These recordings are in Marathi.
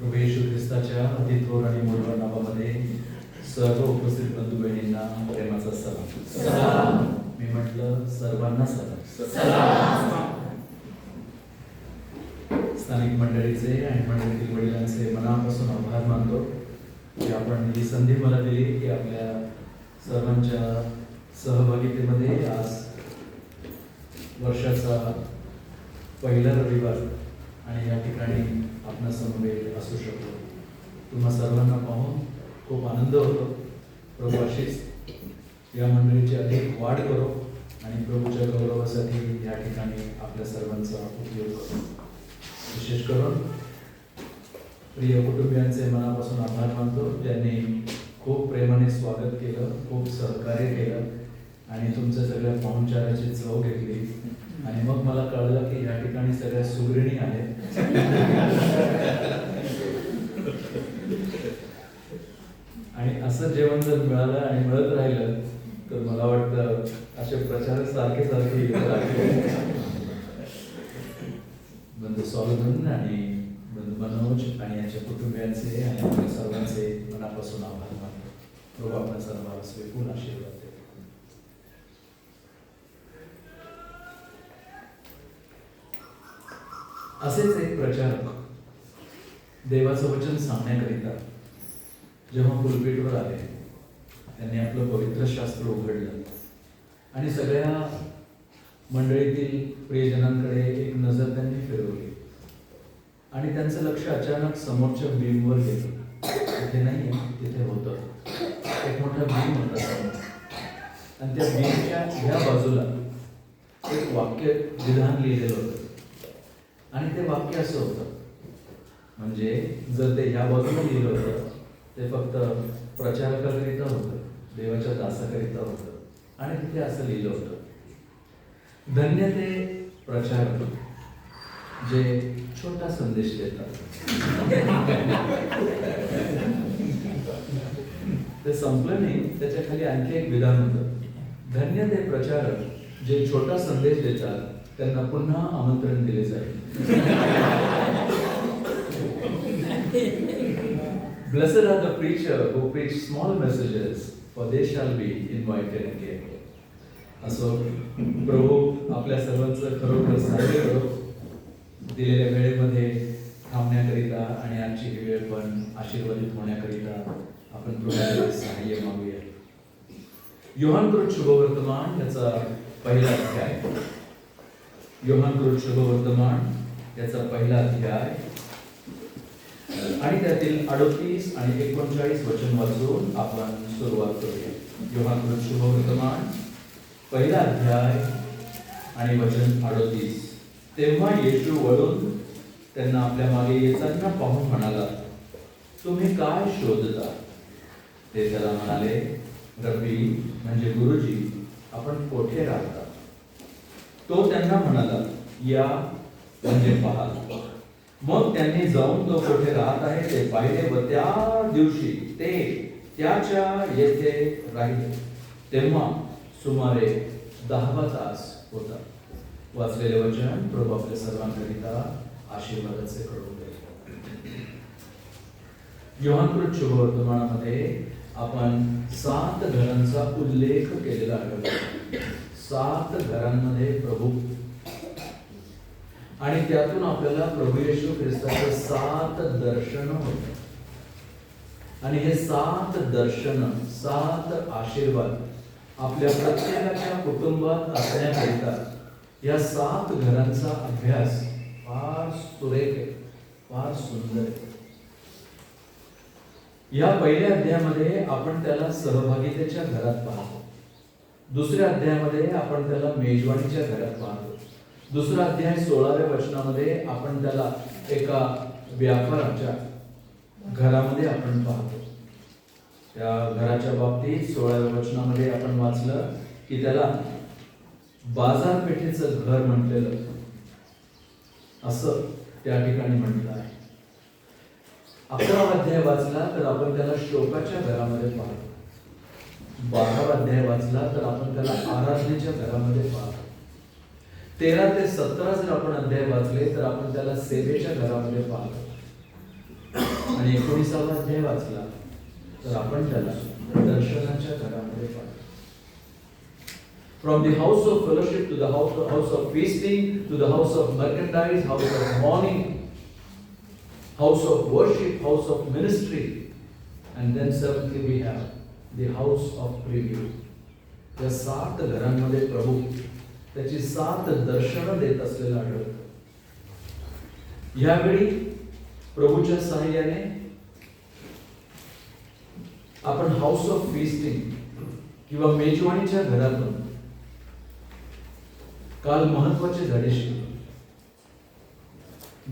प्रभू येशू ख्रिस्ताच्या अति थोर आणि मूलभर नावामध्ये सर्व उपस्थित बंधू बहिणींना प्रेमाचा सलाम. मी म्हटलं सर्वांना सलाम. स्थानिक मंडळीचे आणि मंडळीतील वडिलांचे मनापासून आभार मानतो की आपण ही संधी मला दिली की आपल्या सर्वांच्या सहभागितेमध्ये आज वर्षाचा पहिला रविवार आणि या ठिकाणी आपणा समवेत असू शकतो. तुम्हा सर्वांना पाहून खूप आनंद होतो. प्रभू अशीच या मंडळीची अधिक वाढ करो आणि प्रभूच्या गौरवासाठी या ठिकाणी आपल्या सर्वांचा उपयोग करो. विशेष करून प्रिय कुटुंबियांचे मनापासून आभार मानतो ज्यांनी खूप प्रेमाने स्वागत केलं, खूप सहकार्य केलं आणि तुमच्या सगळ्या पाहुणचाराची चव घेतली. आणि मग मला कळलं की या ठिकाणी सगळ्या सुगृहिणी आहेत. आणि असं जेवण जर मिळालं आणि मिळत राहिलं तर मला वाटतं असे प्रचार सारखे बंधू सॉलोमन आणि बंधू मनोज आणि यांच्या कुटुंबियांचे आणि आपल्या सर्वांचे मनापासून आभार मानतो. प्रभू आपल्या सर्वांस विपुल आशीर्वाद देतो. असेच एक प्रचारक देवाचं वचन सांगण्याकरिता जेव्हा पुलपीठवर आले त्यांनी आपलं पवित्र शास्त्र उघडलं आणि सगळ्या मंडळीतील प्रियजनांकडे एक नजर त्यांनी फिरवली आणि त्यांचं लक्ष अचानक समोरच्या बीमवर गेलं. तिथे नाही, तिथे होतं एक मोठा बीम होता समोर आणि त्या बीमच्या ह्या बाजूला एक वाक्य विधान लिहिलेलं होतं आणि ते वाक्य असं होतं, म्हणजे जर ते ह्या बाजूला लिहिलं होतं ते फक्त प्रचारकाकरिता होतं, देवाच्या दासाकरिता होतं आणि तिथे असं लिहिलं होतं, धन्य ते प्रचारक जे छोटा संदेश देतात. ते संपलं नाही, त्याच्या खाली आणखी एक विधान होतं, धन्य ते प्रचारक जे छोटा संदेश देतात त्यांना पुन्हा आमंत्रण दिले जाईल. Blessed are the preacher who preach small messages, for they shall be invited again. असो प्रभू आपल्या सर्वांचं खरोखर सहाय्य करो. दिलेल्या वेळेमध्ये थांबण्याकरिता आणि आजची ही वेळ पण आशीर्वादित होण्याकरिता आपण प्रभूचे सहाय्य मागूया. योहानकृत शुभवर्तमान याचा पहिला अध्याय. योहानकृत शुभवर्तमान याचा पहिला अध्याय आणि त्यातील 38 आणि 39 वचन वाचून आपण सुरुवात करूया. योहानकृत शुभवर्तमान पहिला अध्याय आणि वचन 38. तेव्हा येशू वळून त्यांना आपल्या मागे येताना पाहून म्हणाला, तुम्ही काय शोधता? ते त्याला म्हणाले, रब्बी म्हणजे गुरुजी, आपण कोठे राहता? तो त्यांना म्हणाला, या म्हणजे पहा. मग त्यांनी जाऊन तो कोठे राहत आहे ते पाहिले व त्या दिवशी ते त्याच्या येथे राहिले. तेव्हा सुमारे 10 तास होता. वाचलेले वचन प्रभू आपल्या सर्वांकरिता आशीर्वादाचे करून दे. योहानकृत शुभवर्तमानामध्ये आपण 7 घरांचा उल्लेख केलेला आढळतो. 7 घरांमध्ये प्रभू आणि त्यातून आपल्याला प्रभू येशू ख्रिस्ताचे 7 दर्शन होते आणि हे 7 दर्शन 7 आशीर्वाद आपल्या प्रत्येकाच्या कुटुंबात असण्याकरिता या 7 घरांचा अभ्यास फार सुरेख आहे, फार सुंदर आहे. या पहिल्या अध्यायामध्ये आपण त्याला सहभागितेच्या घरात पाहतो. दुसऱ्या अध्यायामध्ये आपण त्याला मेजवानीच्या घरात पाहतो. दुसरा अध्याय 16व्या वचनामध्ये आपण त्याला एका व्यापाराच्या घरामध्ये आपण पाहतो. त्या घराच्या बाबतीत 16व्या वचनामध्ये आपण वाचलं की त्याला बाजारपेठेचं घर म्हटलेलं असं त्या ठिकाणी म्हटलं आहे. 11वा अध्याय वाचला तर आपण त्याला शोकाच्या घरामध्ये पाहतो. 12वा अध्याय वाचला तर आपण त्याला आराधनेच्या घरामध्ये पाहतो. 13 ते 17 जर आपण अध्याय वाचले तर आपण त्याला सेवेच्या घरामध्ये पाहतो. आणि 19वा अध्याय वाचला तर आपण त्याला दर्शनाच्या घरामध्ये पाहतो. From the house of fellowship to the house of feasting, to the house of merchandise, house of mourning, house of worship, house of ministry, and then seventhly we have the house of preview. या 7 घरांमध्ये प्रभू त्याची 7 दर्शनं देत असलेलं आढळतं. यावेळी प्रभूच्या सहाय्याने आपण हाऊस ऑफ फीस्टिंग किंवा मेजवानीच्या घरातून काल महत्वाचे धडे शिकलो.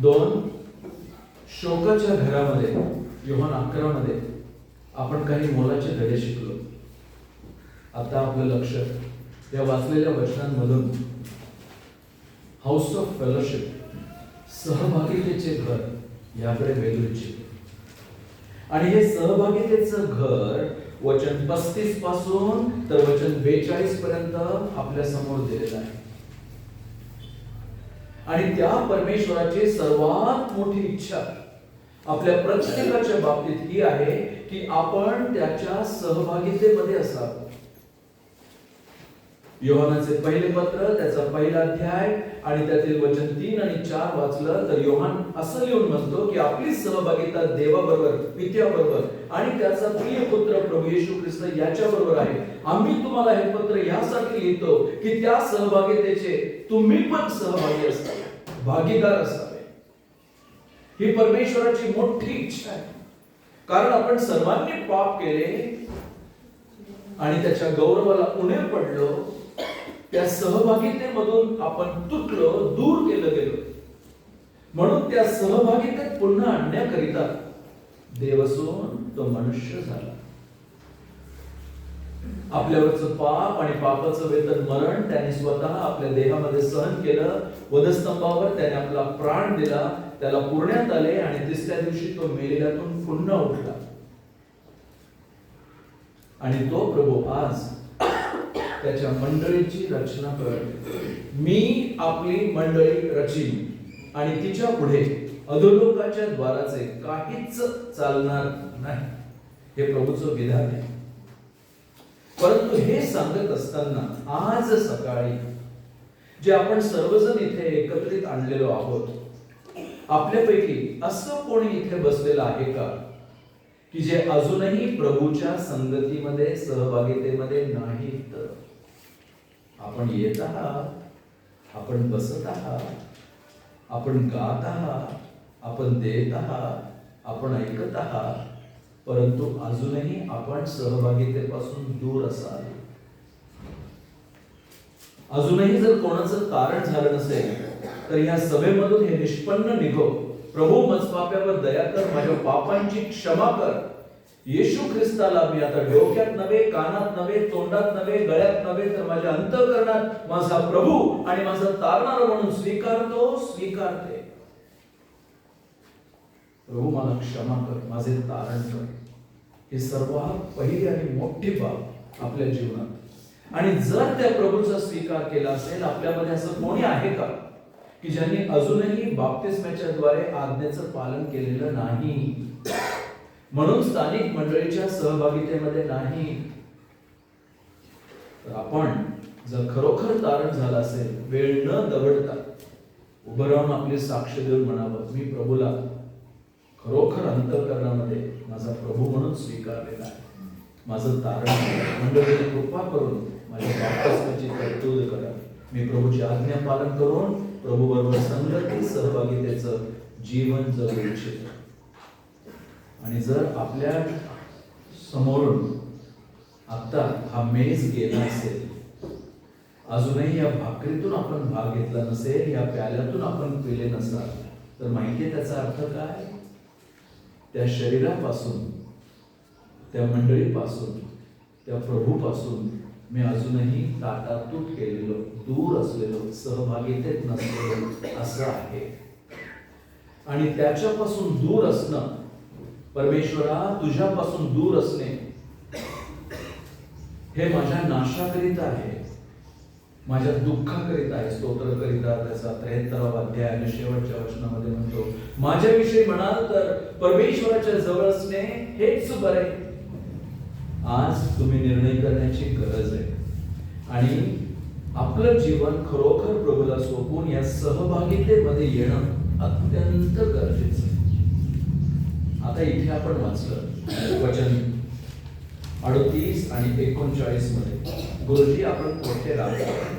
2 शोकाच्या घरामध्ये योहान 11 मध्ये आपण काही मोलाचे धडे शिकलो. आता आपलं लक्ष या वाचलेल्या वचनांमधून हाऊस ऑफ फेलोशिप, सहभागितेचे घर याकडे वेधून इच्छितो. आणि हे सहभागितेचं घर वचन 35 पासून तर वचन 42 पर्यंत आपल्या समोर दिलेलं आहे. आणि त्या परमेश्वराची सर्वात मोठी इच्छा आपल्या प्रत्येकाच्या बाबतीत ही आहे की आपण त्याच्या सहभागितेमध्ये असावं. योहानाचे पहिले पत्र, त्याचा पहिला अध्याय आणि त्यातील वचन 3 आणि 4 वाचलं तर योहान असं लिहून म्हणतो की आपली सहभागिता देवाबरोबर, पित्याबरोबर आणि त्याचा प्रिय पुत्र प्रभू येशू ख्रिस्त याच्याबरोबर आहे. आम्ही तुम्हाला हे पत्र यासाठी लिहितो की त्या सहभागितेचे तुम्ही पण सहभागी असावे, भागीदार असावे. ही परमेश्वराची मोठी इच्छा आहे. कारण आपण सर्वांनी पाप केले आणि त्याच्या गौरवाला उणे पडलो. त्या सहभागितेमधून आपण तुटलो, दूर केलं गेलो. म्हणून त्या सहभागितेत पुन्हा आणण्याकरिता देव असून तो मनुष्य झाला. आपल्यावरचं पाप आणि पापाचं वेतन मरण त्याने स्वतः आपल्या देहामध्ये सहन केलं. वधस्तंभावर त्याने आपला प्राण दिला, त्याला पुरण्यात आले आणि तिसऱ्या दिवशी तो मेलेल्यातून पुन्हा उठला. आणि तो प्रभू आज त्याच्या मंडळीची रचना करतो. मी आपली मंडळी रचीन आणि तिच्या पुढे अधोलोकाच्या द्वाराचे काहीच चालणार नाही. हे प्रभूचं विधान आहे. परंतु हे सांगत असताना आज सकाळी जे आपण सर्वजण इथे एकत्रित आणलेलो आहोत, आपल्यापैकी असं कोणी इथे बसलेलं आहे का की जे अजूनही प्रभूच्या संगतीमध्ये, सहभागितेमध्ये नाहीत? आपण येत आहात, आपण बसत आहात, आपण गात आहात, आपण देत आहात, आपण ऐकत आहात, परंतु अजूनही आपण सहभागितेपासून दूर असाल. अजूनही जर कोणाचं तारण झालं नसेल तर या सभेमधून हे निष्पन्न निघो, प्रभू मजपाप्यावर दया कर, माझ्या पापांची क्षमा कर. येशू ख्रिस्ताला मी आता डोक्यात नव्हे, कानात नव्हे, तोंडात नव्हे, गळ्यात नव्हे, तर माझ्या अंतःकरणात माझा प्रभू आणि माझा तारणारा म्हणून स्वीकारतो, स्वीकारते. प्रभू मला क्षमा कर, माझे तारण कर. ही सर्वात पहिली आणि मोठी बाब आपल्या जीवनात. आणि जर त्या प्रभूचा स्वीकार केला असेल, आपल्यामध्ये असं कोणी आहे का की ज्यांनी अजूनही बाप्तिस्म्याच्या द्वारे आज्ञेचं पालन केलेलं नाही, म्हणून स्थानिक मंडळीच्या सहभागितेमध्ये नाही? तर आपण जर खरोखर तारण झाला असेल, वेळ न दवडता उभं राहून आपली साक्ष देऊन म्हणावं, मी प्रभूला खरोखर अंतःकरणामध्ये माझा प्रभू म्हणून स्वीकारलेला आहे. माझं तारण मंडळीने कृपा करून माझ्या बाप्तिस्माची तरतूद करा. मी प्रभूची आज्ञा पालन करून प्रभू बरोबर संगती, सहभागितेचं जीवन जगू इच्छितो. आणि जर आपल्या समोरून आता हा मेज गेला असेल, अजूनही या भाकरीतून आपण भाग घेतला नसेल, या प्याल्यातून आपण पिले नसाल, तर माहितीये त्याचा अर्थ काय? त्या शरीरापासून, त्या मंडळीपासून, त्या प्रभूपासून मी अजूनही ताटातूट केलेलो, दूर असलेलो, सहभागितेत नसलेलो असं आहे. आणि त्याच्यापासून दूर असणं, परमेश्वरा तुझ्यापासून दूर असणे, हे माझ्या नाशाकरिता आहे, माझ्या दुःखाकरिता आहे. स्तोत्रकरिता त्याचा 73वा अध्याय आणि शेवटच्या वचनामध्ये म्हणतो, माझ्याविषयी म्हणाल तर परमेश्वराच्या जवळ असणे हेच बरे. आज तुम्ही निर्णय करण्याची गरज आहे आणि आपलं जीवन खरोखर प्रभूला सोपवून या सहभागितेमध्ये येणं अत्यंत गरजेचं आहे. आता इथे आपण वाचलं वचन 38 आणि 39 मध्ये, गुरुजी आपण कुठे राहतो?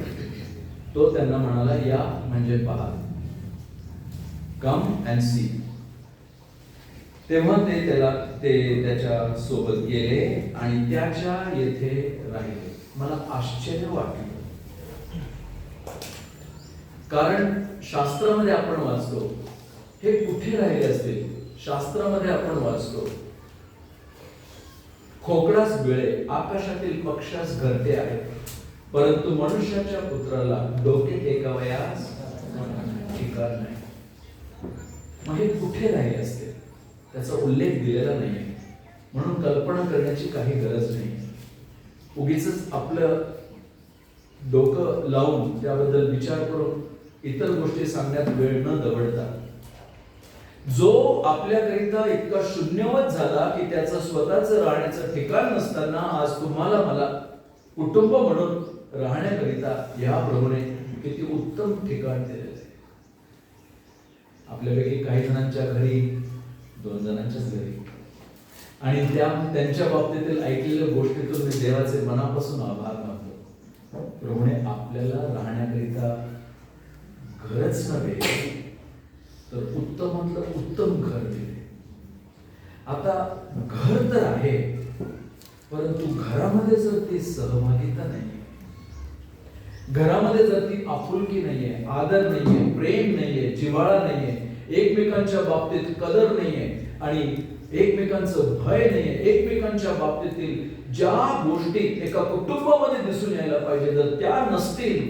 तो त्यांना म्हणाला, या म्हणजे पहा, कम अँड सी. तेव्हा ते त्याच्या सोबत गेले आणि त्याच्या येथे राहिले. मला आश्चर्य वाटलं, कारण शास्त्रामध्ये आपण वाचतो, हे कुठे राहिले असतील? शास्त्रामध्ये आपण वाचतो, खोकडास बिळे, आकाशातील पक्षास घरटे आहे, परंतु मनुष्याच्या पुत्राला डोके टेकावयास ठिकाण नाही. मग हे कुठे राहिले असते? त्याचा उल्लेख दिलेला नाही, म्हणून कल्पना करण्याची काही गरज नाही. उगीच आपलं डोकं लावून त्याबद्दल विचार करून इतर गोष्टी सांगण्यात वेळ न दवडता, जो आपल्याकरिता इतका शून्यवत झाला की त्याचं स्वतःचं राहण्याचं ठिकाण नसताना आज तुम्हाला मला कुटुंब म्हणून राहण्याकरिता या प्रभूने किती उत्तम ठिकाण दिलेलं आहे. आपल्यापैकी काही जणांच्या घरी 2 जणांच्याच घरी, आणि त्यांच्या बाबतीतील ऐकलेल्या गोष्टीतून मी देवाचे मनापासून आभार मानतो. प्रभूने आपल्याला राहण्याकरिता घरच नव्हे तर उत्तमातलं उत्तम घर दिले. आता घर तर आहे, परंतु घरामध्ये जर ती सहभागिता नाही, घरामध्ये जर ती आपुलकी नाहीये, आदर नाहीये, प्रेम नाहीये, जिव्हाळा नाहीये, एकमेकांच्या बाबतीत कदर नाहीये आणि एकमेकांचं भय नाहीये, एकमेकांच्या बाबतीतील ज्या गोष्टी एका कुटुंबामध्ये दिसून यायला पाहिजे जर त्या नसतील,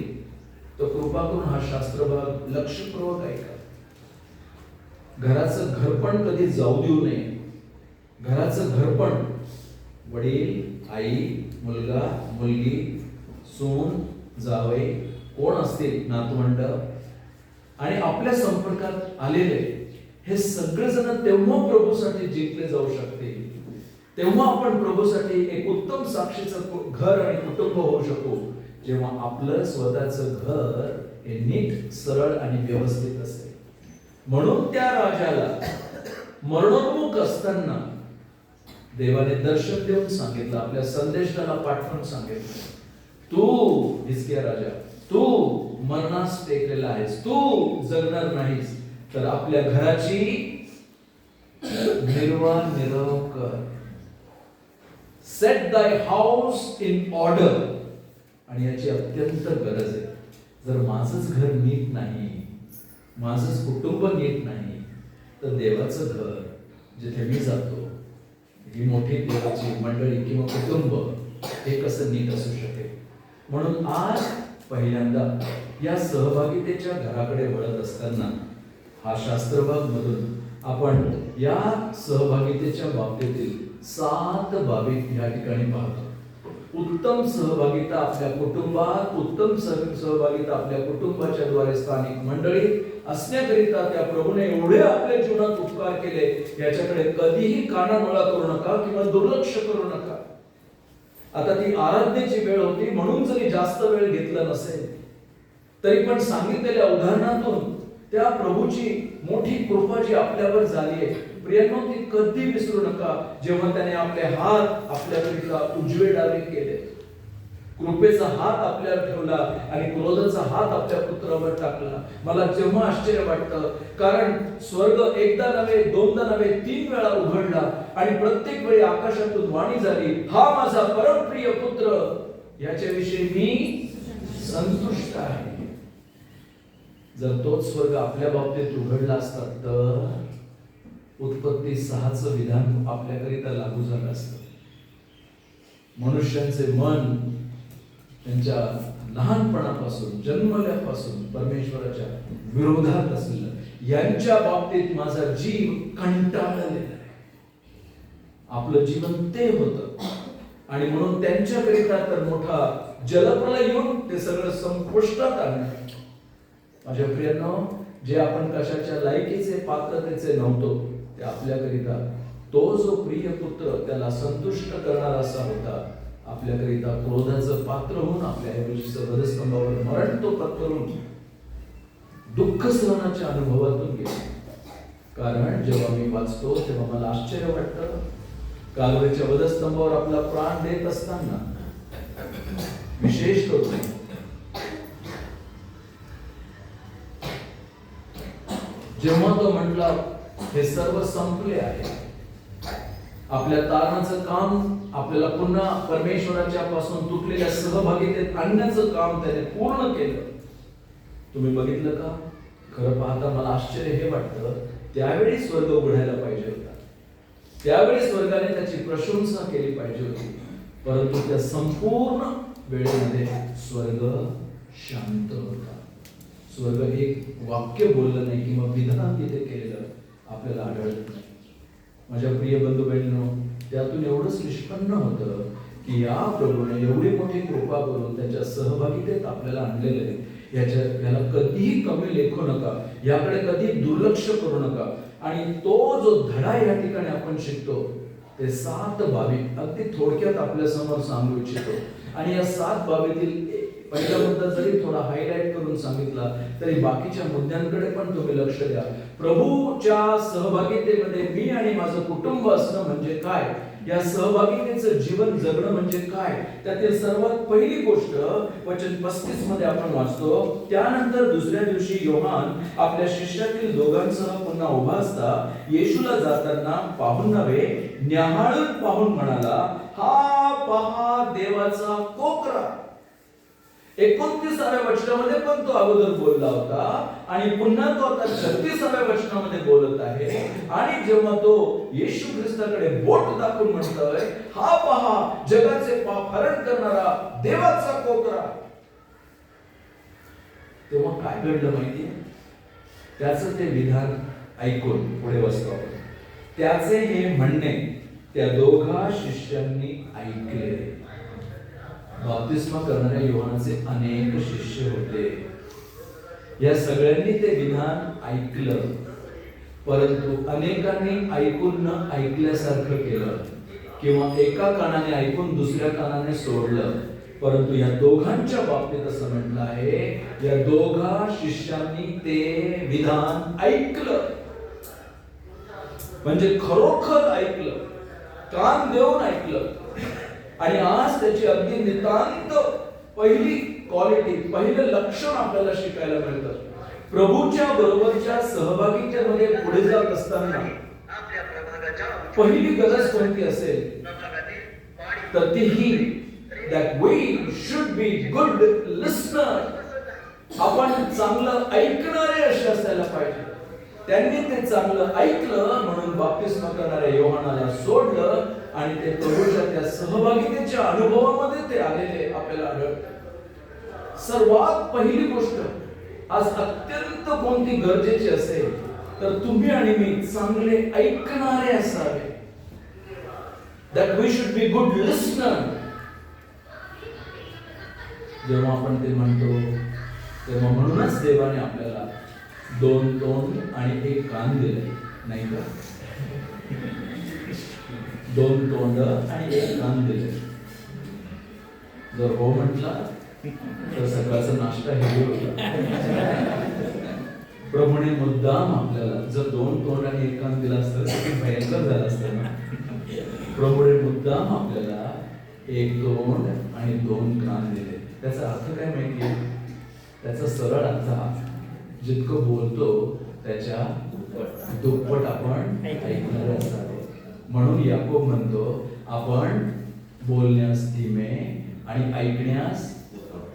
तर कृपा करून हा शास्त्रभाग लक्षपूर्वक ऐका. घराचं घरपण कधी जाऊ देऊ नये. घराचं घरपण वडील, आई, मुलगा, मुलगी, सून, जावई कोण असतील, नातवंड आणि आपल्या संपर्कात आलेले हे सगळेजण तेव्हा प्रभूसाठी जिंकले जाऊ शकते, तेव्हा आपण प्रभूसाठी एक उत्तम साक्षीचं घर आणि कुटुंब होऊ शकू, जेव्हा आपलं स्वतःचं घर हे नीट, सरळ आणि व्यवस्थित असेल. म्हणून त्या राजाला मरणोन्मुख असताना देवाने दर्शन देऊन सांगितलं, आपल्या संदेशाला पाठवून सांगितलं, तू हिजकिया राजा, तू मरणास टेकलेला आहेस, तू जगणार नाहीस, तर आपल्या घराची निर्वाह कर. सेट दाय हाऊस इन ऑर्डर. आणि याची अत्यंत गरज आहे. जर माझंच घर नीट नाही, माझंच कुटुंब नीट नाही, तर देवाचं घर जिथे मी जातो, ही मोठी देवाची मंडळी किंवा कुटुंब, हे कसं नीट असू शकेल? म्हणून आज पहिल्यांदा या सहभागितेच्या घराकडे वळत असताना हा शास्त्रभाग मधून आपण या सहभागितेच्या बाबतीतील 7 बाबी या ठिकाणी पाहतो. उत्तम सहभागिता आपल्या कुटुंबात, उत्तम सहभागिता आपल्या कुटुंबाच्या द्वारे स्थानिक मंडळी असण्याकरिता त्या प्रभूने एवढे आपल्या जीवनात उपकार केले, याच्याकडे कधीही कानाडोळा करू नका किंवा दुर्लक्ष करू नका. आता ती आराधनेची वेळ होती, म्हणून जरी जास्त वेळ घेतला नसेल तरी पण सांगितलेल्या उदाहरणातून त्या प्रभूची मोठी कृपा जी आपल्यावर झाली आहे, प्रियांनो, ती कधी विसरू नका. जेव्हा त्याने आपले हात आपल्याकरिता उजवे डावे केले, कृपेचा हात आपल्यावर ठेवला आणि क्रोधाचा हात आपल्या पुत्रावर टाकला, मला जेव्हा आश्चर्य वाटतं, कारण स्वर्ग एकदा नव्हे, दोनदा नव्हे, 3 वेळा उघडला आणि प्रत्येक वेळी आकाशातून वाणी झाली, हा माझा परमप्रिय पुत्र, याच्याविषयी मी संतुष्ट आहे. जर तोच स्वर्ग आपल्या बाबतीत उघडला असता तर उत्पत्ती 6चं विधान आपल्याकरिता लागू झालं असतं. मनुष्यांचे मन त्यांच्या लहानपणापासून, जन्मल्यापासून परमेश्वराच्या विरोधात असलेलं, यांच्या बाबतीत माझा जीव कंटाळलेला आहे. आपलं जीवन ते होतं आणि म्हणून त्यांच्याकरिता तर मोठा जलप्रलय येऊन ते सगळं संपुष्टात आणलं. माझ्या प्रियांनो, जे आपण कशाच्या लायकीचे पात्रतेचे नव्हतो ते आपल्याकरिता तो जो प्रिय पुत्र त्याला संतुष्ट करणारा असा होता, आपल्याकरिता क्रोधाचं पात्र होऊन आपल्या ऐवजीचं वधस्तंभावर मरण तो पत्करून दुःख सहनाच्या अनुभवातून गेला. कारण जेव्हा मी वाचतो तेव्हा मला आश्चर्य वाटतं, कालवरीच्या वधस्तंभावर आपला प्राण देत असताना विशेष करून जेव्हा तो म्हटला हे सर्व संपले आहे, आपल्या तारणाचं काम, आपल्याला पुन्हा परमेश्वराच्या पासून तुटलेल्या सहभागितेत आणण्याचं काम त्याने पूर्ण केलं. तुम्ही बघितलं का? खरं पाहता मला आश्चर्य हे वाटतं, त्यावेळी स्वर्ग उघडायला पाहिजे होता, त्यावेळी स्वर्गाने त्याची प्रशंसा केली पाहिजे होती, परंतु त्या संपूर्ण वेळेमध्ये स्वर्ग शांत होता. स्वर्ग एक वाक्य बोललं नाही किंवा विधान तिथे केलेलं आपल्याला आढळत नाही. माझ्या प्रिय बंधू बहिणींनो, त्यातून एवढंच निष्पन्न होतं की या प्रभूने एवढी मोठी कृपा करून त्याच्या सहभागितेत आपल्याला आणलेलं आहे. याला कधीही कमी लेखू नका, याकडे कधी दुर्लक्ष करू नका. आणि तो जो धडा या ठिकाणी आपण शिकतो ते 7 बाबी अगदी थोडक्यात आपल्या समोर सांगू इच्छितो. आणि या 7 बाबीतील पहिला मुद्दा जरी थोडा हायलाइट करून सांगितला तरी बाकीच्या मुद्द्यांकडे पण तुम्ही लक्ष द्या. प्रभूच्या सहभागितेमध्ये मी आणि माझं कुटुंब असणं म्हणजे काय, या सहभागितेचं जीवन जगणं म्हणजे काय, त्यातील सर्वात पहिली गोष्ट वचन 35 मध्ये आपण वाचतो. त्यानंतर दुसऱ्या दिवशी योहान आपल्या शिष्यातील दोघांसह पुन्हा उभा असता येशूला जाताना पाहून नव्हे न्याहाळून पाहून म्हणाला, हा पहा देवाचा कोकरा. 29व्या वचनामध्ये पण तो अगोदर बोलला होता आणि पुन्हा तो आता 36व्या वचनामध्ये बोलत आहे. आणि जेव्हा तो येशू ख्रिस्ताकडे बोट दाखवून म्हणतोय, हा पहा जगाचे पाप हरण करणारा देवाचा कोकरा, तेव्हा काय घडलं माहितीये? त्याचं ते विधान ऐकून पुढे वाचतो आपण. त्याचे हे म्हणणे त्या दोघा शिष्यांनी ऐकले. बाप्तिस्मा करणाऱ्या योहानाचे अनेक शिष्य होते. या सगळ्यांनी ते विधान ऐकलं, परंतु अनेकांनी ऐकून न ऐकल्यासारखं केलं किंवा एका कानाने ऐकून दुसऱ्या कानाने सोडलं. परंतु या दोघांच्या बाबतीत असं म्हटलं आहे, या दोघा शिष्यांनी ते विधान ऐकलं, म्हणजे खरोखर ऐकलं, कान देऊन ऐकलं. आणि आज त्याची अगदी नितांत पहिली क्वालिटी, पहिलं लक्षण आपल्याला शिकायला मिळतं. प्रभूच्या बरोबरच्या सहभागितेमध्ये पुढे जात असताना पहिली गरज कोणती असेल तर ती ही, that we should be good listener. आपण चांगलं ऐकणारे असे असायला पाहिजे. त्यांनी ते चांगलं ऐकलं म्हणून बाप्तिस्मा करणाऱ्या योहानाला सोडलं आणि ते प्रभूच्या त्या सहभागितेच्या अनुभवामध्ये ते आलेले आपल्याला आढळते. सर्वात पहिली गोष्ट आज अत्यंत कोणती गरजेची असेल तर तुम्ही आणि मी चांगले ऐकणारे असावे. that we should be good listener. जेव्हा आपण ते म्हणतो तेव्हा म्हणूनच देवाने आपल्याला 2 तोंड आणि 1 कान दिले, नाही का? 2 तोंड आणि 1 कान दिले. जर हो म्हटला तर सकाळचा नाश्ता हेवी होता. प्रभूने मुद्दाम आपल्याला जर 2 तोंड आणि 1 कान दिला असतं तर भयंकर झालं असतं ना. प्रभूने मुद्दाम आपल्याला 1 तोंड आणि 2 कान दिले. त्याचा अर्थ काय माहितीये? त्याचा सरळ अर्थ हा, जितकं बोलतो त्याच्या दुप्पट आपण ऐकणारे असावे. म्हणून याकोब म्हणतो, आपण बोलण्यास धीमे आणि ऐकण्यास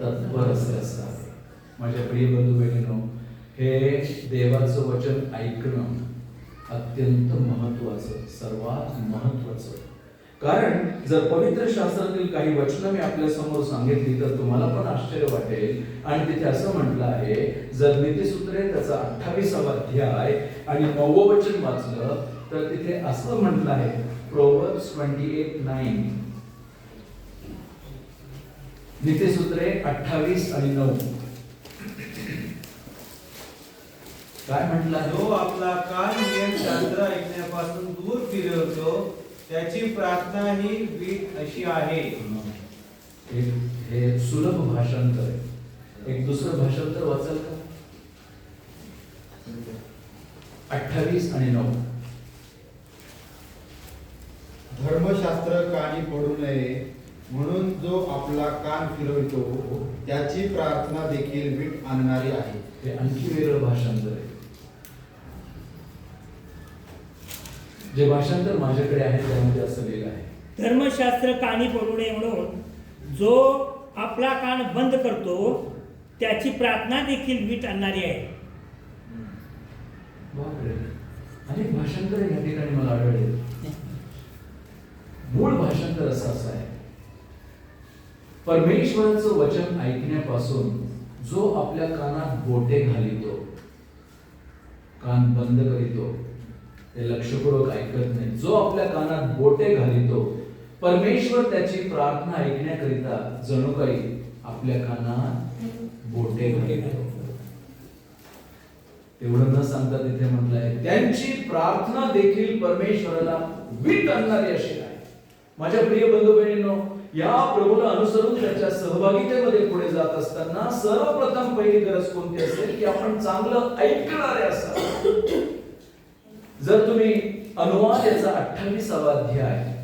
तत्पर असे असावे. माझ्या प्रिय बंधू बहिणींनो, हे देवाचं वचन ऐकणं अत्यंत महत्वाचं, सर्वात महत्वाचं. कारण जर पवित्र शास्त्रातील काही वचनं मी आपल्या समोर सांगितली तर तुम्हाला पण आश्चर्य वाटेल. आणि तिथे असं म्हटलं आहे, जर नीतिसूत्रे त्याचा 28वा अध्याय आणि 9वं वचन वाचलं तर तिथे असं म्हटलं आहे, प्रोव्हर्ब्स 28:9, नीतिसूत्रे 28 आणि 9 काय म्हटलं? जो आपला कान नियम शास्त्र ऐकण्यापासून दूर फिरवतो त्याची प्रार्थना ही वीट अशी आहे. हे सुलभ भाषांतर आहे. एक दुसरं भाषांतर वाचाल का? 28 आणि 9. धर्मशास्त्र कानी पडू नये म्हणून जो आपला कान फिरवितो त्याची प्रार्थना देखील वीट आणणारी आहे. हे आणखी वेगळं भाषांतर आहे. जे भाषांतर माझ्याकडे आहे त्यामध्ये असं लिहिलं आहे, धर्मशास्त्र कानी पडू नये म्हणून जो आपला कान बंद करतो त्याची प्रार्थना देखील वीट आणणारी आहे. बापरे, अनेक भाषांतर या ठिकाणी मला आढळले. मूळ भाषांतर असं आहे, परमेश्वराचं वचन ऐकण्यापासून जो आपल्या कानात बोटे घालितो, कान बंद करीतो, ते लक्षपूर्वक ऐकत नाही, जो आपल्या कानात बोटे घालितो, परमेश्वर त्याची प्रार्थना ऐकण्याकरिता जणू काही आपल्या कानात बोटे घालितो. एवढं न सांगता तिथे म्हटलंय त्यांची प्रार्थना देखील परमेश्वराला वीट आणणारी अशी आहे. माझ्या प्रिय बंधू बहिणींनो, या प्रभूला अनुसरून त्याच्या सहभागितेमध्ये पुढे जात असताना सर्वप्रथम पहिली गरज कोणती असेल की आपण चांगलं ऐकणारे असावे. जर तुम्ही अनुवाद याचा 28वा अध्याय,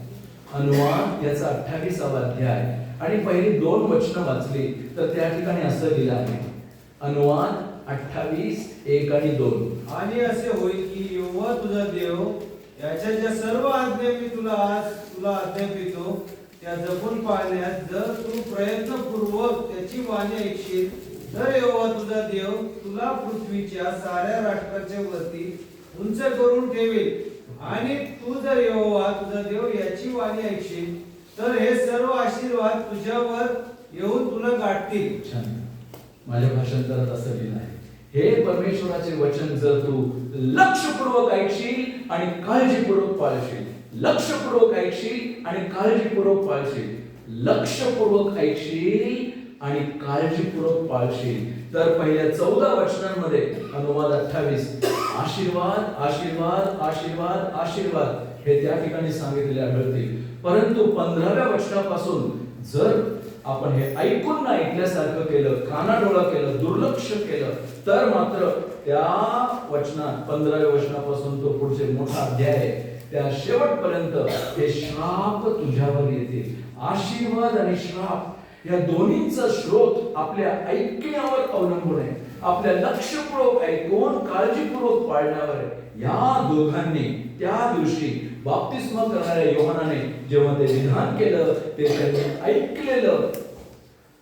अनुवाद याचा 28वा अध्याय आणि पहिली 2 वचनं वाचली तर त्या ठिकाणी असं लिहिलं आहे, अनुवाद 28:1 आणि 2. आणि असे होईल की यहोवा तुझा देव याच्या ज्या सर्व आज्ञा मी तुला आज्ञापितो त्या जपून पाळण्यात जर तू प्रयत्नपूर्वक त्याची वाणी ऐकशील तर यहोवा तुझा देव तुला पृथ्वीच्या साऱ्या राष्ट्राच्या वरती उंच करून ठेवेल. आणि तू जर यहोवा तुझा देव याची वाणी ऐकशील तर हे सर्व आशीर्वाद तुझ्यावर येऊन तुला गाठतील. छान. माझ्या भाषांतरात असं लिहिलं आहे, हे परमेश्वराचे वचन जर तू लक्षपूर्वक ऐकशील आणि काळजीपूर्वक पाळशील, लक्षपूर्वक ऐकशील आणि काळजीपूर्वक पाळशील, लक्षपूर्वक ऐकशील आणि काळजीपूर्वक पाळशील तर पहिल्या 14 वचनांमध्ये अनुवाद 28 आशीर्वाद आशीर्वाद आशीर्वाद आशीर्वाद हे त्या ठिकाणी सांगितलेले आढळतील. परंतु 15व्या वचनापासून जर आपण हे ऐकून ना ऐकल्यासारखं केलं, कानाडोळा केलं, दुर्लक्ष केलं तर मात्र त्या वचनात 15व्या वचनापासून तो पुढचे मोठा अध्याय आहे त्या शेवटपर्यंत हे श्राप तुझ्यावर येतील. आशीर्वाद आणि श्राप या दोन्हींचा स्रोत आपल्या ऐकण्यावर अवलंबून आहे, आपल्या लक्षपूर्वक ऐकून काळजीपूर्वक पाळण्यावर आहे. या दोघांनी त्या दिवशी बाप्तिस्मा करणाऱ्या योहानाने जेव्हा ते विधान केलं ते त्यांनी ऐकलेलं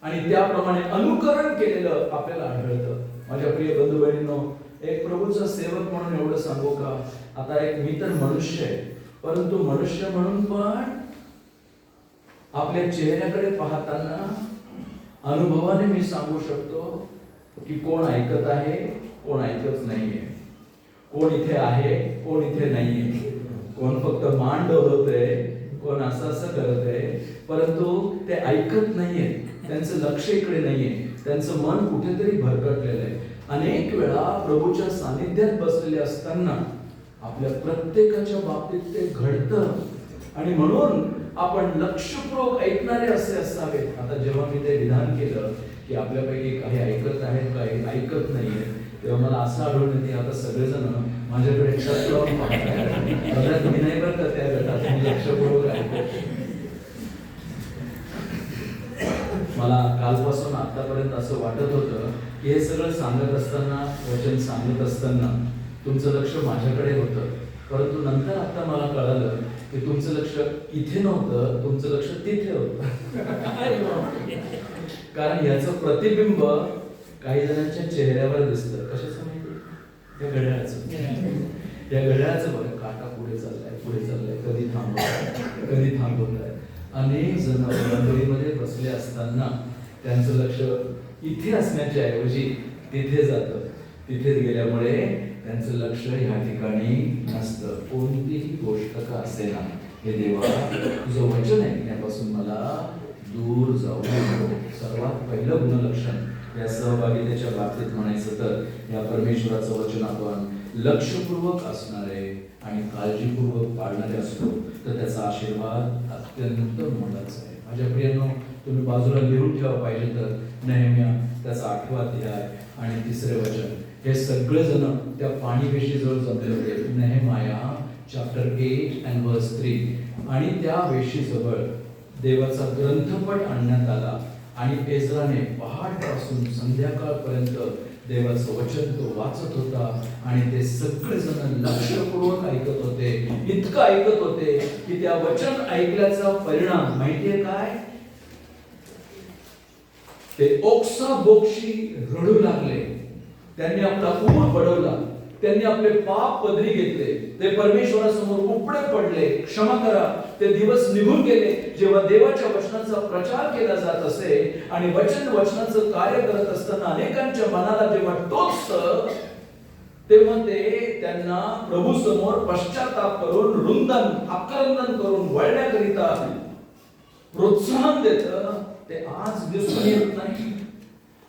आणि त्याप्रमाणे अनुकरण केलेलं आपल्याला आढळतं. माझ्या प्रिय बंधू बहिणींनो, एक प्रभूचा सेवक म्हणून एवढं सांगू का, आता एक मी तर मनुष्य आहे, परंतु मनुष्य म्हणून पण आपल्या चेहऱ्याकडे पाहताना अनुभवाने मी सांगू शकतो की कोण ऐकत आहे, कोण ऐकत नाहीये, कोण इथे आहे, कोण इथे नाहीये, कोण फक्त मान डोलवतंय, कोण असं करत आहे, परंतु ते ऐकत नाहीये, त्यांचं लक्ष इकडे नाहीये, त्यांचं मन कुठेतरी भरकटलेलं आहे. अनेक वेळा प्रभूच्या सानिध्यात बसलेले असताना आपल्या प्रत्येकाच्या बाबतीत ते घडतं आणि म्हणून आपण लक्षपूर्वक ऐकणारे असे असावे. आता जेव्हा मी ते विधान केलं की आपल्यापैकी काही ऐकत आहेत, काही ऐकत नाहीये, तेव्हा मला असं आढळून येते आता सगळेजण माझ्याकडे टक लावून पाहतात. तुम्ही नाही बरं का त्या गटात, तुम्ही लक्षपूर्वक ऐकत. मला कालपासून आतापर्यंत असं वाटत होतं की हे सगळं सांगत असताना, वचन सांगत असताना तुमचं लक्ष माझ्याकडे होतं, परंतु नंतर आता मला कळालं की तुमचं लक्ष इथे नव्हतं, तुमचं लक्ष तिथे होतं. कारण याचं प्रतिबिंब काही जणांच्या चेहऱ्यावर दिसतं. कशाचं माहिती? या घड्याळाचं. या घड्याळाचं बघा, काटा पुढे चाललाय, कधी थांबवत आहे. अनेक जण मंडळीमध्ये बसले असताना त्यांचं लक्ष इथे असण्याच्या ऐवजी तिथे जातं. तिथे गेल्यामुळे त्यांचं लक्ष ह्या ठिकाणी नसतं. कोणतीही गोष्ट का असेना, हे देवा तुझं वचन ऐकण्यापासून मला दूर जाऊ नको. सर्वात पहिलं गुणलक्षण या सहभागितेच्या बाबतीत म्हणायचं तर या परमेश्वराचं वचन आपण लक्षपूर्वक असणारे आणि काळजीपूर्वक पाळणारे असतो तर त्याचा आशीर्वाद अत्यंत मोलाचा आहे. माझ्या प्रियांनो, तुम्ही बाजूला लिहून ठेवा पाहिजे तर नेहम्या त्याचा 8वा अध्याय आणि 3रे वचन. हे सगळे जण त्या पाणीवेशी जवळ जमले होते. नेहमाया चॅप्टर 8 and verse 3. आणि त्या वेशीजवळ देवाचा ग्रंथपट आणण्यात आला आणि एज्राने पहाटपासून संध्याकाळपर्यंत देवाचं वचन तो वाचत होता आणि ते सगळेजण लक्षपूर्वक ऐकत होते. इतकं ऐकत होते की त्या वचन ऐकल्याचा परिणाम माहितीये काय? ते ओक्साबोक्षी रडू लागले. त्यांनी आपला ऊर बडवला. त्यांनी आपले पाप पदरी घेतले. ते परमेश्वरासमोर उपडे पडले. क्षमा करा. ते दिवस निघून गेले जेव्हा देवाच्या वचनाचा प्रचार केला जात असे आणि वचनाचं कार्य करत असताना अनेकांच्या मनाला जेव्हा टोचतं तेव्हा ते त्यांना प्रभू समोर पश्चाताप करून रुंदन आक्रंदन करून वळण्याकरिता प्रोत्साहन देतं. ते आज दिसून येत नाही.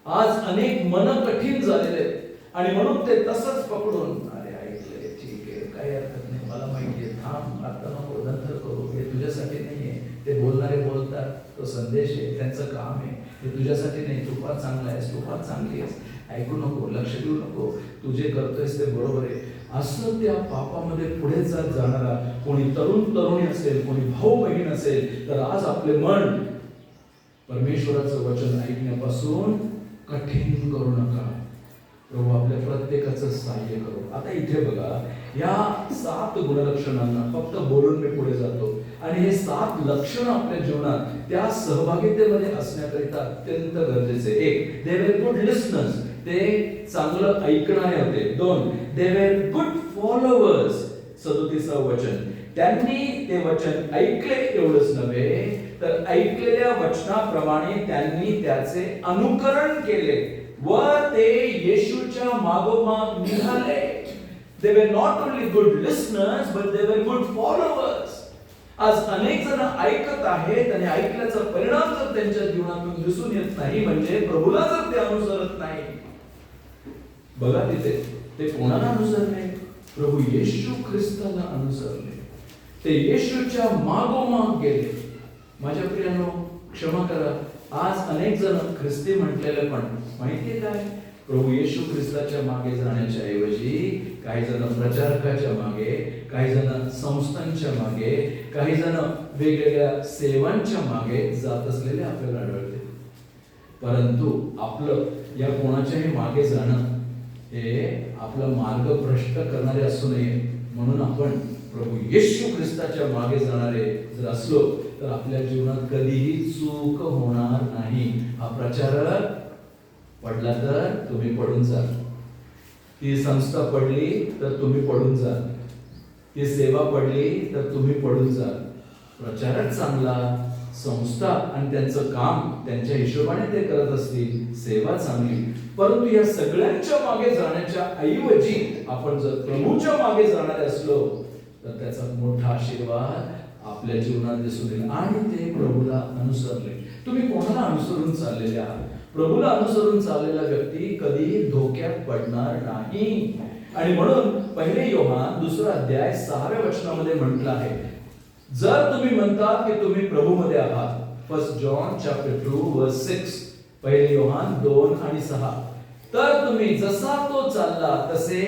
आज अनेक मन कठीण झालेले आणि म्हणून ते तसंच पकडून अरे ऐकलंय ठीक आहे काही हरकत नाही मला माहिती आहे थांब आता नको नंतर करू हे तुझ्यासाठी नाहीये. ते बोलणारे बोलतात तो संदेश आहे त्यांचं काम आहे. हे तुझ्यासाठी नाही. तू फार चांगला आहेस तू फार चांगली आहेस ऐकू नको लक्ष देऊ नको तू जे करतोयस ते बरोबर आहे असं त्या पापामध्ये पुढे जाणारा कोणी तरुणी असेल कोणी भाऊ बहीण असेल तर आज आपले मन परमेश्वराचं वचन ऐकण्यापासून कठीण करू नका. प्रभू आपल्या प्रत्येकाचं सहाय्य करू. आता इथे बघा या 7 गुणलक्षणांना फक्त बोलून मी पुढे जातो आणि हे 7 लक्षण आपल्या जीवनात त्या सहभागितेमध्ये असण्याकरिता अत्यंत गरजेचे. 1 दे वर गुड लिसनर्स. ते चांगलं ऐकणारे होते. 2 दे वर गुड फॉलोवर्स. 37व वचन त्यांनी ते वचन ऐकले एवढंच नव्हे तर ऐकलेल्या वचनाप्रमाणे त्यांनी त्याचे अनुकरण केले व ते येशूच्या मागोमाग निघाले. They were not only good listeners but they were good followers. आज अनेक जण ऐकत आहेत आणि ऐकल्याचा परिणाम जर त्यांच्या जीवनातून दिसून येत नाही म्हणजे प्रभूला जर ते अनुसरत नाही. बघा तिथे ते कोणाला अनुसरले? प्रभू येशू ख्रिस्ताला अनुसरले. ते येशूच्या मागोमाग गेले. माझ्या प्रियांनो क्षमा करा आज अनेक जण ख्रिस्ती म्हटलेले पण माहितीये काय प्रभू येशू ख्रिस्ताच्या मागे जाण्याच्या ऐवजी काही जण प्रचारकाच्या मागे काही जण संस्थांच्या मागे काही जण वेगवेगळ्या सेवांच्या मागे जात असलेले आपल्याला आढळते. परंतु आपलं या कोणाच्याही मागे जाणं हे आपला मार्ग भ्रष्ट करणारे असू नये म्हणून आपण प्रभू येशू ख्रिस्ताच्या मागे जाणारे जर असलो तर आपल्या जीवनात कधीही चूक होणार नाही. हा प्रचारक पडला तर तुम्ही पडून जाल. ती संस्था पडली तर तुम्ही पडून जाल. ती सेवा पडली तर तुम्ही पडून जाल. प्रचारक चांगला संस्था आणि त्यांचं काम त्यांच्या हिशोबाने ते करत असतील सेवा चांगली परंतु या सगळ्यांच्या मागे जाण्याच्या ऐवजी आपण जर प्रभूच्या मागे जाणारे असलो तर त्याचा मोठा आशीर्वाद आपल्या जीवनात दिसून येईल. आणि ते प्रभूला अनुसरले. तुम्ही कोणाला अनुसरून चाललेले आहात? प्रभूला अनुसरून चाललेला व्यक्ती कधीही धोक्यात पडणार नाही. आणि म्हणून 1 योहान 2रा अध्याय 6व्या वचनामध्ये म्हटलं आहे जर तुम्ही म्हणता की तुम्ही प्रभूमध्ये आहात 1 जॉन चॅप्टर 2 वर्स 6 1 योहान 2 आणि 6 तर तुम्ही जसा तो चालला तसे